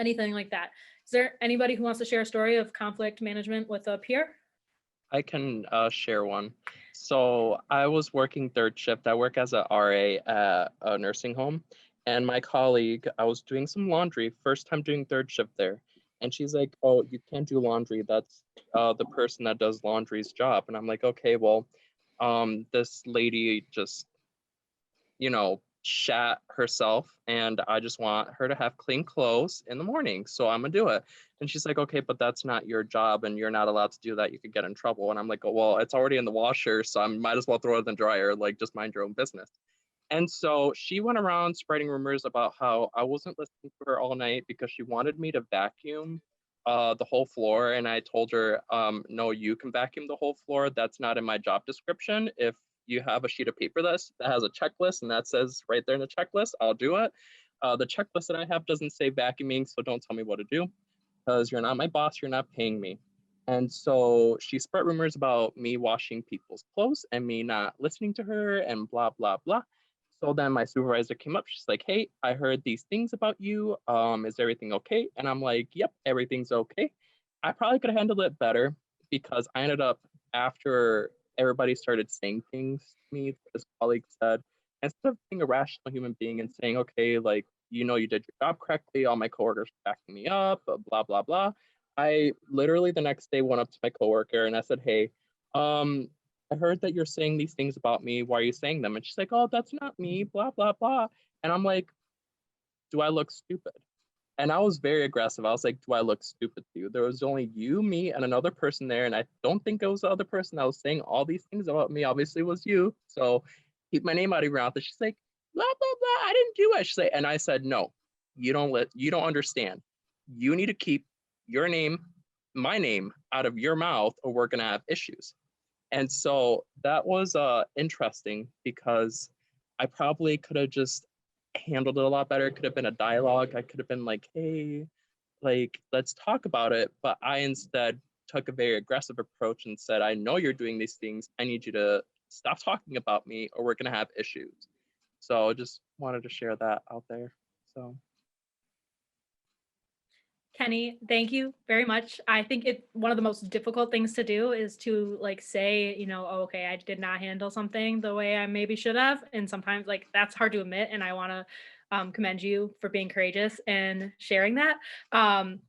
anything like that, is there anybody who wants to share a story of conflict management with a peer? I can share one. So I was working third shift. I work as a RA at a nursing home. And my colleague, I was doing some laundry, first time doing third shift there. And she's like, oh, you can't do laundry. That's the person that does laundry's job. And I'm like, okay, well, this lady just, shat herself, and I just want her to have clean clothes in the morning. So I'm gonna do it. And she's like, okay, but that's not your job and you're not allowed to do that. You could get in trouble. And I'm like, oh, well, it's already in the washer, so I might as well throw it in the dryer. Like, just mind your own business. And so she went around spreading rumors about how I wasn't listening to her all night because she wanted me to vacuum the whole floor. And I told her, no, you can vacuum the whole floor. That's not in my job description. If you have a sheet of paper that has a checklist and that says right there in the checklist, I'll do it. The checklist that I have doesn't say vacuuming, so don't tell me what to do. because you're not my boss, you're not paying me. And so she spread rumors about me washing people's clothes and me not listening to her and blah, blah, blah. So then my supervisor came up, she's like, hey, I heard these things about you. Is everything okay? And I'm like, yep, everything's okay. I probably could have handled it better because I ended up, after everybody started saying things to me, this colleague said, instead of being a rational human being and saying, okay, like, you know, you did your job correctly, all my coworkers backing me up, blah, blah, blah. I literally the next day went up to my coworker and I said, hey, I heard that you're saying these things about me. Why are you saying them? And she's like, oh, that's not me, blah, blah, blah. And I'm like, do I look stupid? And I was very aggressive. I was like, do I look stupid to you? There was only you, me, and another person there. And I don't think it was the other person that was saying all these things about me. Obviously it was you. So keep my name out of your mouth. And she's like, blah, blah, blah. I didn't do it. She's like, and I said, no, you don't understand. You need to keep your name, my name out of your mouth or we're gonna have issues. And so that was interesting because I probably could have just handled it a lot better. It could have been a dialogue. I could have been like, hey, like, let's talk about it. But I instead took a very aggressive approach and said, I know you're doing these things. I need you to stop talking about me or we're gonna have issues. So just wanted to share that out there. So. Kenny, thank you very much. I think one of the most difficult things to do is to like say, you know, oh, okay, I did not handle something the way I maybe should have. And sometimes like that's hard to admit. And I want to commend you for being courageous and sharing that.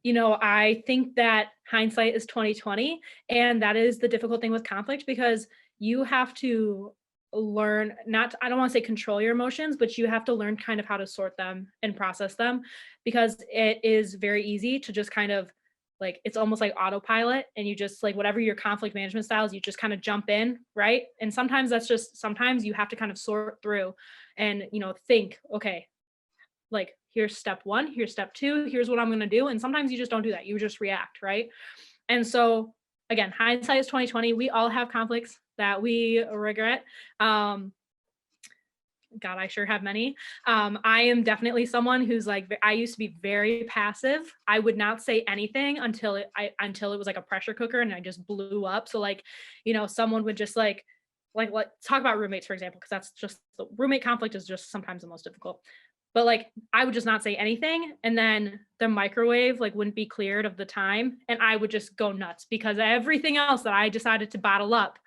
You know, I think that hindsight is 2020. And that is the difficult thing with conflict because you have to learn I don't want to say control your emotions, but you have to learn kind of how to sort them and process them because it is very easy to just kind of like, it's almost like autopilot and you just like, whatever your conflict management styles, you just kind of jump in, right? And sometimes sometimes you have to kind of sort through and, you know, think, okay, like here's step one, here's step two, here's what I'm going to do. And sometimes you just don't do that. You just react, right? And so again, hindsight is 2020. We all have conflicts that we regret. God, I sure have many. I am definitely someone who's like, I used to be very passive. I would not say anything until it was like a pressure cooker and I just blew up. So like, you know, someone would just like let's talk about roommates, for example, because that's just the roommate conflict is just sometimes the most difficult. But like, I would just not say anything. And then the microwave like wouldn't be cleared of the time. And I would just go nuts because everything else that I decided to bottle up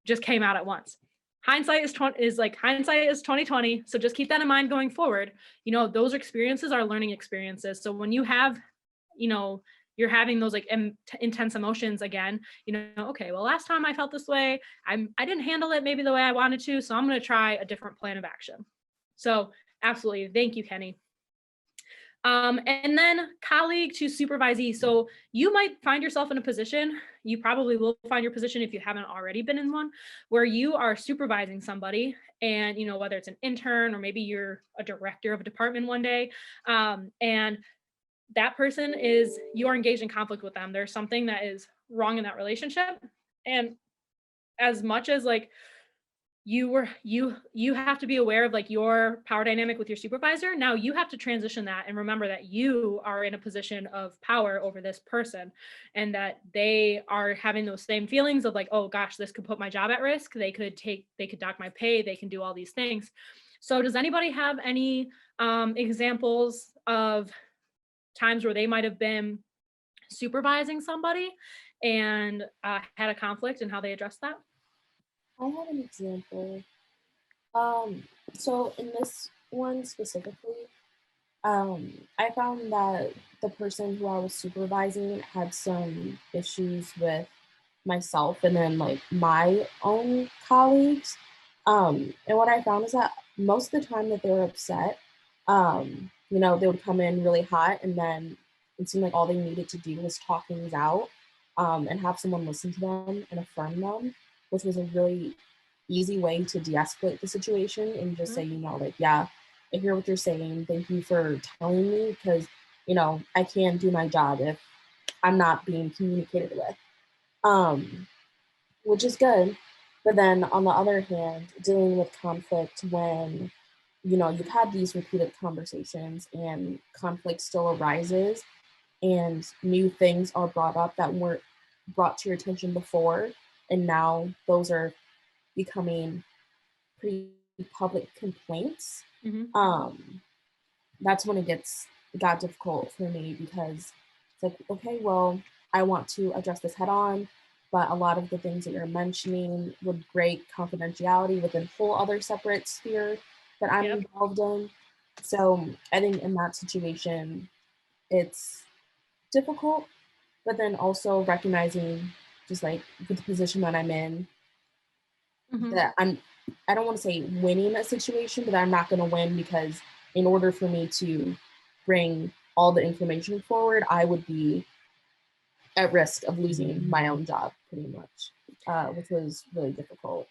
just came out at once. Hindsight is 2020. So just keep that in mind going forward. You know, those experiences are learning experiences. So when you have, you know, you're having those like intense emotions again, you know, okay, well, last time I felt this way, I didn't handle it maybe the way I wanted to. So I'm going to try a different plan of action. So absolutely. Thank you, Kenny. And then colleague to supervisee. So you might find yourself in a position, you probably will find your position if you haven't already been in one, where you are supervising somebody and, you know, whether it's an intern or maybe you're a director of a department one day, and that person you are engaged in conflict with them. There's something that is wrong in that relationship. And as much as like, you have to be aware of like your power dynamic with your supervisor. Now you have to transition that and remember that you are in a position of power over this person and that they are having those same feelings of like, oh gosh, this could put my job at risk. They could dock my pay. They can do all these things. So does anybody have any examples of times where they might have been supervising somebody and had a conflict and how they addressed that? I have an example. So in this one specifically, I found that the person who I was supervising had some issues with myself and then like my own colleagues. And what I found is that most of the time that they were upset, you know, they would come in really hot and then it seemed like all they needed to do was talk things out and have someone listen to them and affirm them, which was a really easy way to de-escalate the situation and just say, you know, like, yeah, I hear what you're saying. Thank you for telling me because, you know, I can't do my job if I'm not being communicated with, which is good. But then on the other hand, dealing with conflict when, you know, you've had these repeated conversations and conflict still arises, and new things are brought up that weren't brought to your attention before, and now those are becoming pretty public complaints, that's when it got difficult for me, because it's like, okay, well, I want to address this head on, but a lot of the things that you're mentioning would break confidentiality within a whole other separate sphere that I'm involved in. So I think in that situation, it's difficult, but then also recognizing, just like with the position that I'm in, that I don't want to say winning a situation, but I'm not going to win, because in order for me to bring all the information forward, I would be at risk of losing my own job pretty much, which was really difficult.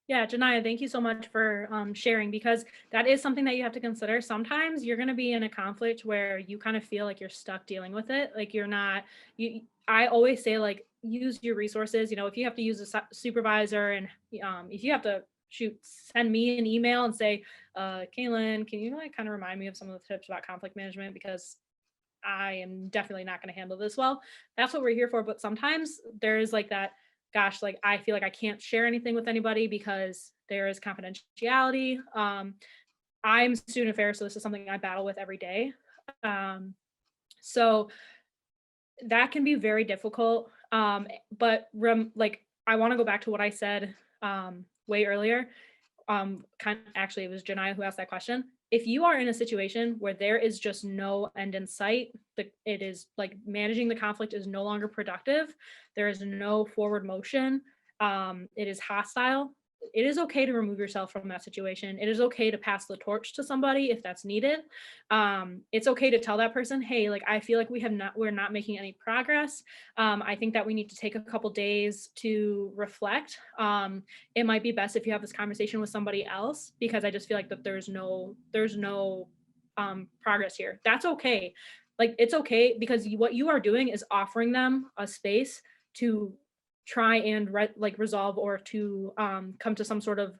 Yeah, Janiyah, thank you so much for sharing, because that is something that you have to consider. Sometimes you're going to be in a conflict where you kind of feel like you're stuck dealing with it. Like you're not, I always say, like, use your resources. You know, if you have to use a supervisor, and if you have to send me an email and say, Kaylin, can you like kind of remind me of some of the tips about conflict management, because I am definitely not going to handle this well. That's what we're here for. But sometimes there is like that, gosh, like I feel like I can't share anything with anybody because there is confidentiality. I'm student affairs, so this is something I battle with every day. So that can be very difficult. Like I want to go back to what I said way earlier. Actually, it was Janiyah who asked that question. If you are in a situation where there is just no end in sight, it is like managing the conflict is no longer productive, there is no forward motion, it is hostile, it is okay to remove yourself from that situation. It is okay to pass the torch to somebody if that's needed. It's okay to tell that person, hey, like, I feel like we're not making any progress. I think that we need to take a couple days to reflect. It might be best if you have this conversation with somebody else, because I just feel like that there's no progress here. That's okay. Like, it's okay, because what you are doing is offering them a space to try and resolve, or to come to some sort of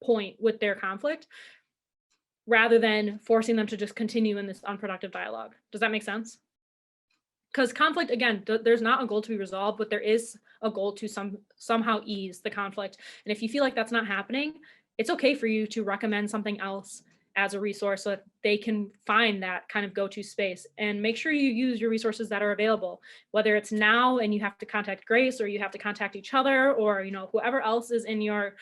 point with their conflict, rather than forcing them to just continue in this unproductive dialogue. Does that make sense? Because conflict, again, there's not a goal to be resolved, but there is a goal to somehow ease the conflict. And if you feel like that's not happening, it's okay for you to recommend something else as a resource so that they can find that kind of go-to space. And make sure you use your resources that are available, whether it's now and you have to contact Grace, or you have to contact each other, or, you know, whoever else is in your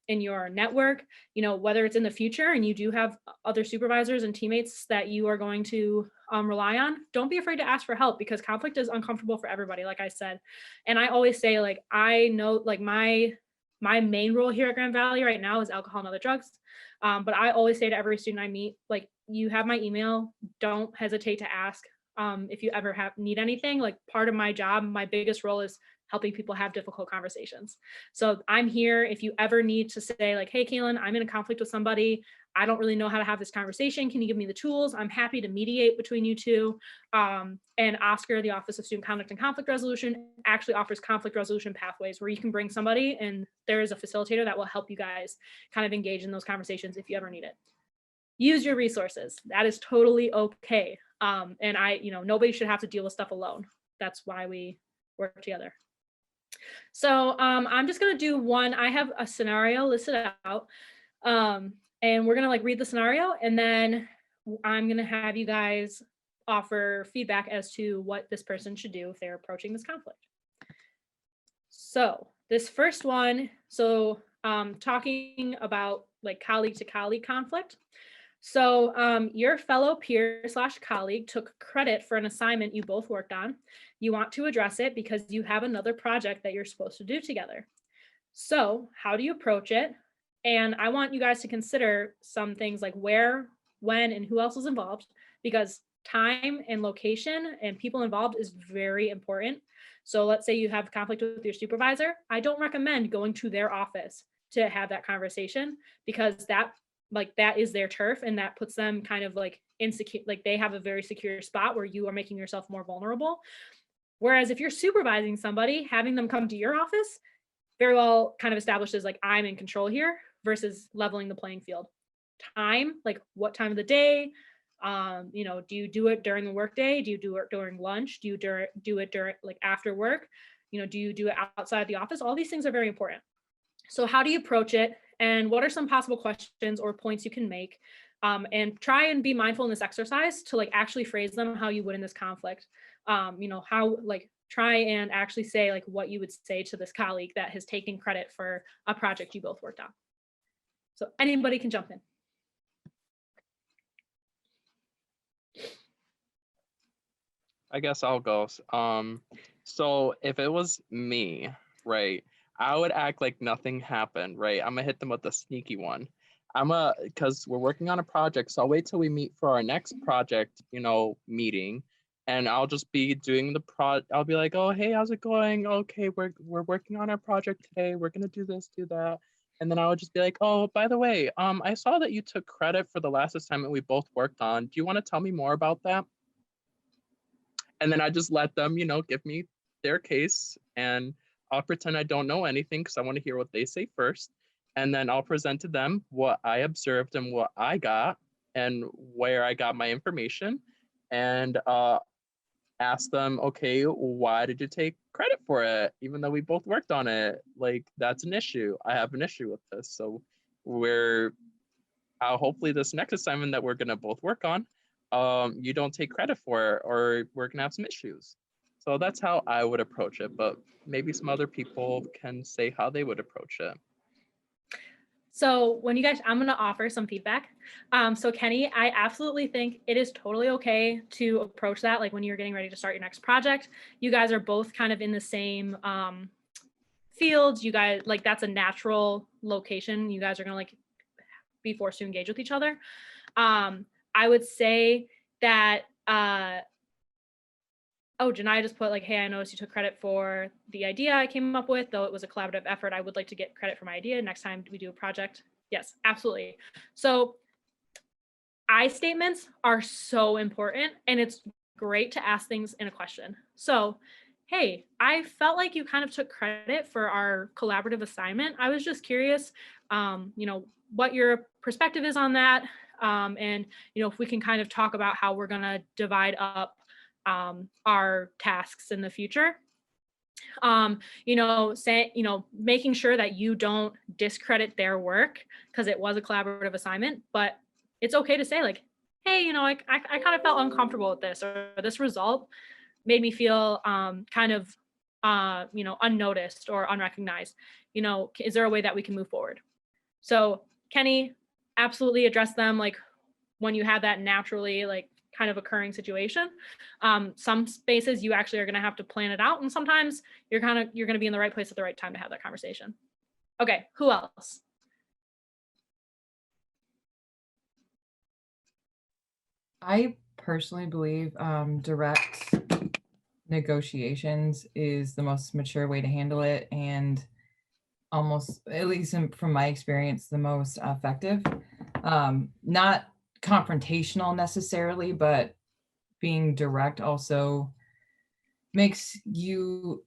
network, you know, whether it's in the future and you do have other supervisors and teammates that you are going to rely on. Don't be afraid to ask for help, because conflict is uncomfortable for everybody, like I said. And I always say, like, I know, like, my main role here at Grand Valley right now is alcohol and other drugs. But I always say to every student I meet, like, you have my email, don't hesitate to ask if you ever need anything. Like, part of my job, my biggest role is helping people have difficult conversations. So I'm here if you ever need to say, like, hey, Kaylin, I'm in a conflict with somebody, I don't really know how to have this conversation, can you give me the tools? I'm happy to mediate between you two. And Oscar, the Office of Student Conduct and Conflict Resolution, actually offers conflict resolution pathways where you can bring somebody and there is a facilitator that will help you guys kind of engage in those conversations if you ever need it. Use your resources. That is totally okay. And nobody should have to deal with stuff alone. That's why we work together. So I'm just gonna do one. I have a scenario listed out. And we're gonna read the scenario, and then I'm gonna have you guys offer feedback as to what this person should do if they're approaching this conflict. So this first one, talking about colleague to colleague conflict. So your fellow peer / colleague took credit for an assignment you both worked on. You want to address it because you have another project that you're supposed to do together. So how do you approach it? And I want you guys to consider some things like where, when, and who else is involved, because time and location and people involved is very important. So let's say you have conflict with your supervisor. I don't recommend going to their office to have that conversation, because that is their turf, and that puts them kind of insecure, they have a very secure spot where you are making yourself more vulnerable. Whereas if you're supervising somebody, having them come to your office very well kind of establishes I'm in control here, versus leveling the playing field. Time, what time of the day, You know, do you do it during the workday? Do you do it during lunch? Do you do it during like after work? You know, do you do it outside the office? All these things are very important. So how do you approach it? And what are some possible questions or points you can make? And try and be mindful in this exercise to like actually phrase them how you would in this conflict. You know, how like try and actually say like what you would say to this colleague that has taken credit for a project you both worked on. So anybody can jump in. I guess I'll go. So if it was me, right, I would act like nothing happened, right? I'm gonna hit them with a sneaky one. Because we're working on a project, so I'll wait till we meet for our next project, you know, meeting, and I'll just be doing I'll be like, oh, hey, how's it going? Okay, we're working on our project today. We're gonna do this, do that. And then I would just be like, oh, by the way, I saw that you took credit for the last assignment we both worked on. Do you want to tell me more about that? And then I just let them, you know, give me their case, and I'll pretend I don't know anything because I want to hear what they say first. And then I'll present to them what I observed and what I got and where I got my information, and ask them, okay, why did you take credit for it? Even though we both worked on it, like that's an issue. I have an issue with this. So hopefully this next assignment that we're gonna both work on, you don't take credit for it, or we're gonna have some issues. So that's how I would approach it, but maybe some other people can say how they would approach it. So when you guys, I'm going to offer some feedback. So Kenny, I absolutely think it is totally okay to approach that. Like when you're getting ready to start your next project, you guys are both kind of in the same fields. You guys, like that's a natural location. You guys are going to like be forced to engage with each other. I would say that, Janai just put like, hey, I noticed you took credit for the idea I came up with, though it was a collaborative effort. I would like to get credit for my idea next time we do a project. Yes, absolutely. So I statements are so important, and it's great to ask things in a question. So, hey, I felt like you kind of took credit for our collaborative assignment. I was just curious, you know, what your perspective is on that. And, you know, if we can kind of talk about how we're going to divide up our tasks in the future. You know, making sure that you don't discredit their work because it was a collaborative assignment, but it's okay to say like, hey, you know, I kind of felt uncomfortable with this, or this result made me feel kind of, you know, unnoticed or unrecognized. You know, is there a way that we can move forward? So Kenny, absolutely address them like when you have that naturally like kind of occurring situation. Some spaces you actually are going to have to plan it out, and sometimes you're going to be in the right place at the right time to have that conversation. Okay, who else? I personally believe direct negotiations is the most mature way to handle it, and almost, at least from my experience, the most effective. Not confrontational necessarily, but being direct also makes you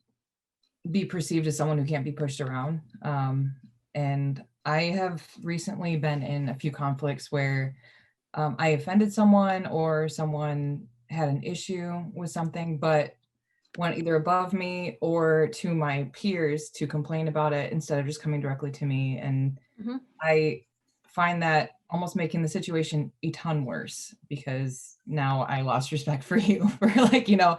be perceived as someone who can't be pushed around. And I have recently been in a few conflicts where I offended someone, or someone had an issue with something, but went either above me or to my peers to complain about it instead of just coming directly to me. And I find that almost making the situation a ton worse, because now I lost respect for you for like, you know,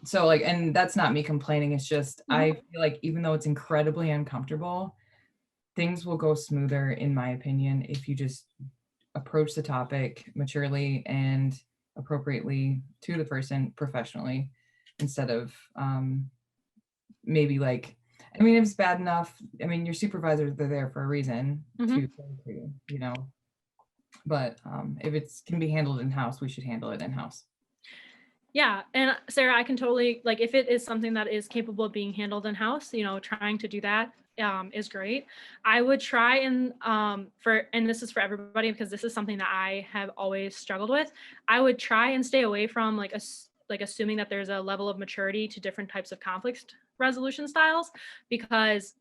so like, and that's not me complaining. It's just, I feel like even though it's incredibly uncomfortable, things will go smoother, in my opinion, if you just approach the topic maturely and appropriately to the person professionally, instead of maybe like, I mean, if it's bad enough, I mean, your supervisors, they're there for a reason to, you know, but if it can be handled in-house, we should handle it in-house. Yeah, and Sarah, I can totally, like, if it is something that is capable of being handled in-house, you know, trying to do that is great. I would try and and this is for everybody, because this is something that I have always struggled with. I would try and stay away from like assuming that there's a level of maturity to different types of conflict resolution styles, because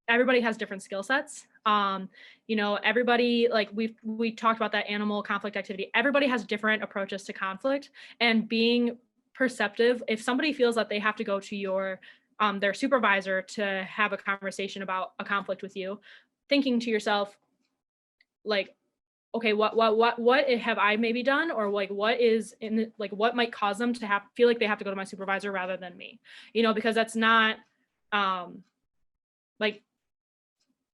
everybody has different skill sets. You know, everybody, like we talked about that animal conflict activity. Everybody has different approaches to conflict, and being perceptive. If somebody feels that they have to go to your their supervisor to have a conversation about a conflict with you, thinking to yourself, like, okay, what have I maybe done, or like what is in the, like what might cause them to feel like they have to go to my supervisor rather than me, you know, because that's not like,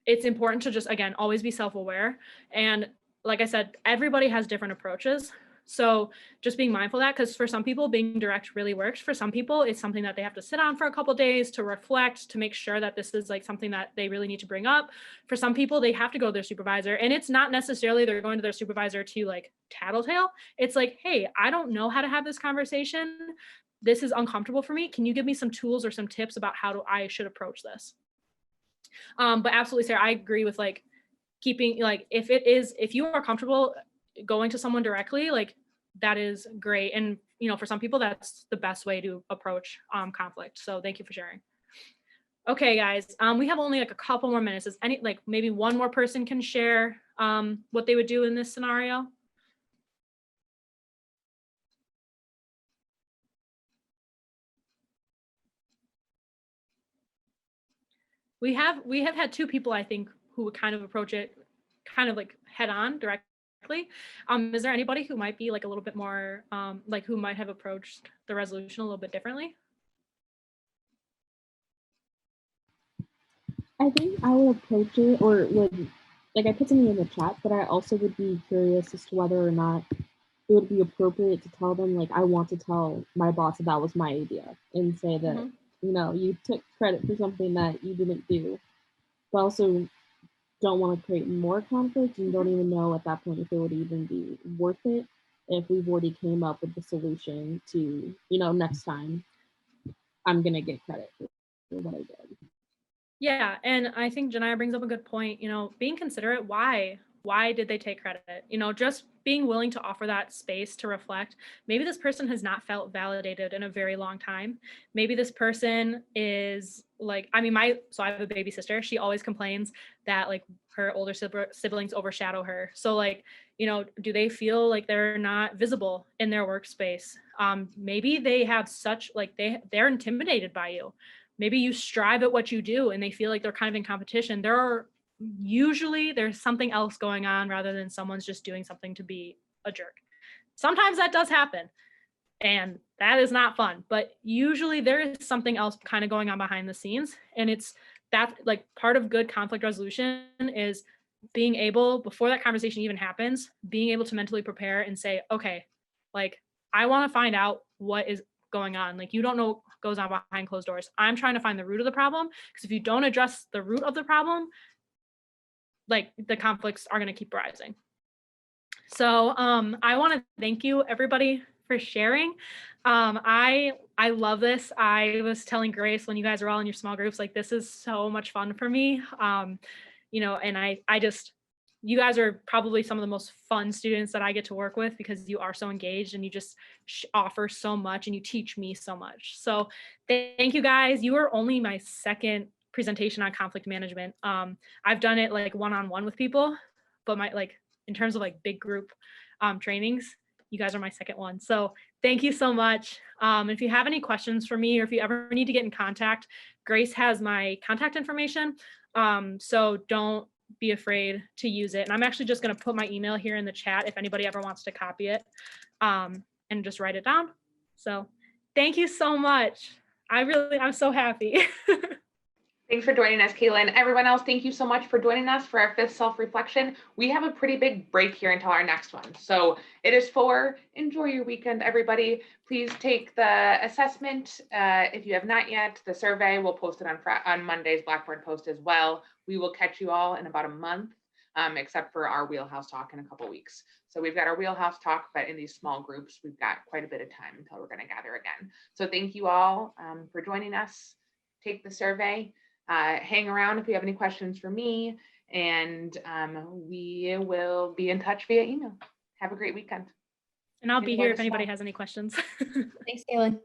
it's important to just, again, always be self-aware. And like I said, everybody has different approaches. So just being mindful of that, because for some people being direct really works. For some people, it's something that they have to sit on for a couple days to reflect, to make sure that this is like something that they really need to bring up. For some people, they have to go to their supervisor, and it's not necessarily they're going to their supervisor to like tattletale. It's like, hey, I don't know how to have this conversation. This is uncomfortable for me. Can you give me some tools or some tips about how I should approach this? But absolutely, Sarah, I agree with like keeping, like, if you are comfortable going to someone directly, like that is great. And, you know, for some people, that's the best way to approach conflict. So thank you for sharing. Okay, guys, we have only like a couple more minutes. Is any, like maybe one more person can share what they would do in this scenario? We have had two people, I think, who would kind of approach it kind of like head on directly. Is there anybody who might be like a little bit more like who might have approached the resolution a little bit differently? I think I would approach it, or would, like, I put something in the chat, but I also would be curious as to whether or not it would be appropriate to tell them, like, I want to tell my boss that was my idea, and say that, you know, you took credit for something that you didn't do, but also don't want to create more conflict and don't even know at that point if it would even be worth it if we've already came up with the solution to, you know, next time I'm going to get credit for what I did. Yeah, and I think Janiyah brings up a good point, you know, being considerate. Why did they take credit? You know, just being willing to offer that space to reflect. Maybe this person has not felt validated in a very long time. Maybe this person is like, I mean, so I have a baby sister. She always complains that like her older siblings overshadow her. So like, you know, do they feel like they're not visible in their workspace? Maybe they have such, like they're intimidated by you. Maybe you strive at what you do and they feel like they're kind of in competition. There's something else going on rather than someone's just doing something to be a jerk. Sometimes that does happen and that is not fun, but usually there is something else kind of going on behind the scenes. And it's that, like, part of good conflict resolution is being able, before that conversation even happens, being able to mentally prepare and say, okay, like, I want to find out what is going on. Like, you don't know what goes on behind closed doors. I'm trying to find the root of the problem, because if you don't address the root of the problem, like, the conflicts are going to keep rising. So I want to thank you everybody for sharing. I love this. I was telling Grace when you guys are all in your small groups, like, this is so much fun for me. You know, and I just, you guys are probably some of the most fun students that I get to work with, because you are so engaged and you just offer so much and you teach me so much. So thank you guys. You are only my second presentation on conflict management. I've done it like one-on-one with people, but in terms of like big group trainings, you guys are my second one. So thank you so much. If you have any questions for me, or if you ever need to get in contact, Grace has my contact information. So don't be afraid to use it. And I'm actually just going to put my email here in the chat if anybody ever wants to copy it and just write it down. So thank you so much. I'm so happy. Thanks for joining us, Kayla. Everyone else, thank you so much for joining us for our 5th self-reflection. We have a pretty big break here until our next one. So it is 4. Enjoy your weekend, everybody. Please take the assessment. If you have not yet, the survey, we'll post it on Monday's Blackboard post as well. We will catch you all in about a month, except for our wheelhouse talk in a couple weeks. So we've got our wheelhouse talk, but in these small groups, we've got quite a bit of time until we're going to gather again. So thank you all for joining us. Take the survey. Hang around if you have any questions for me, and we will be in touch via email. Have a great weekend. And I'll be here if anybody has any questions. Thanks, Kaylin.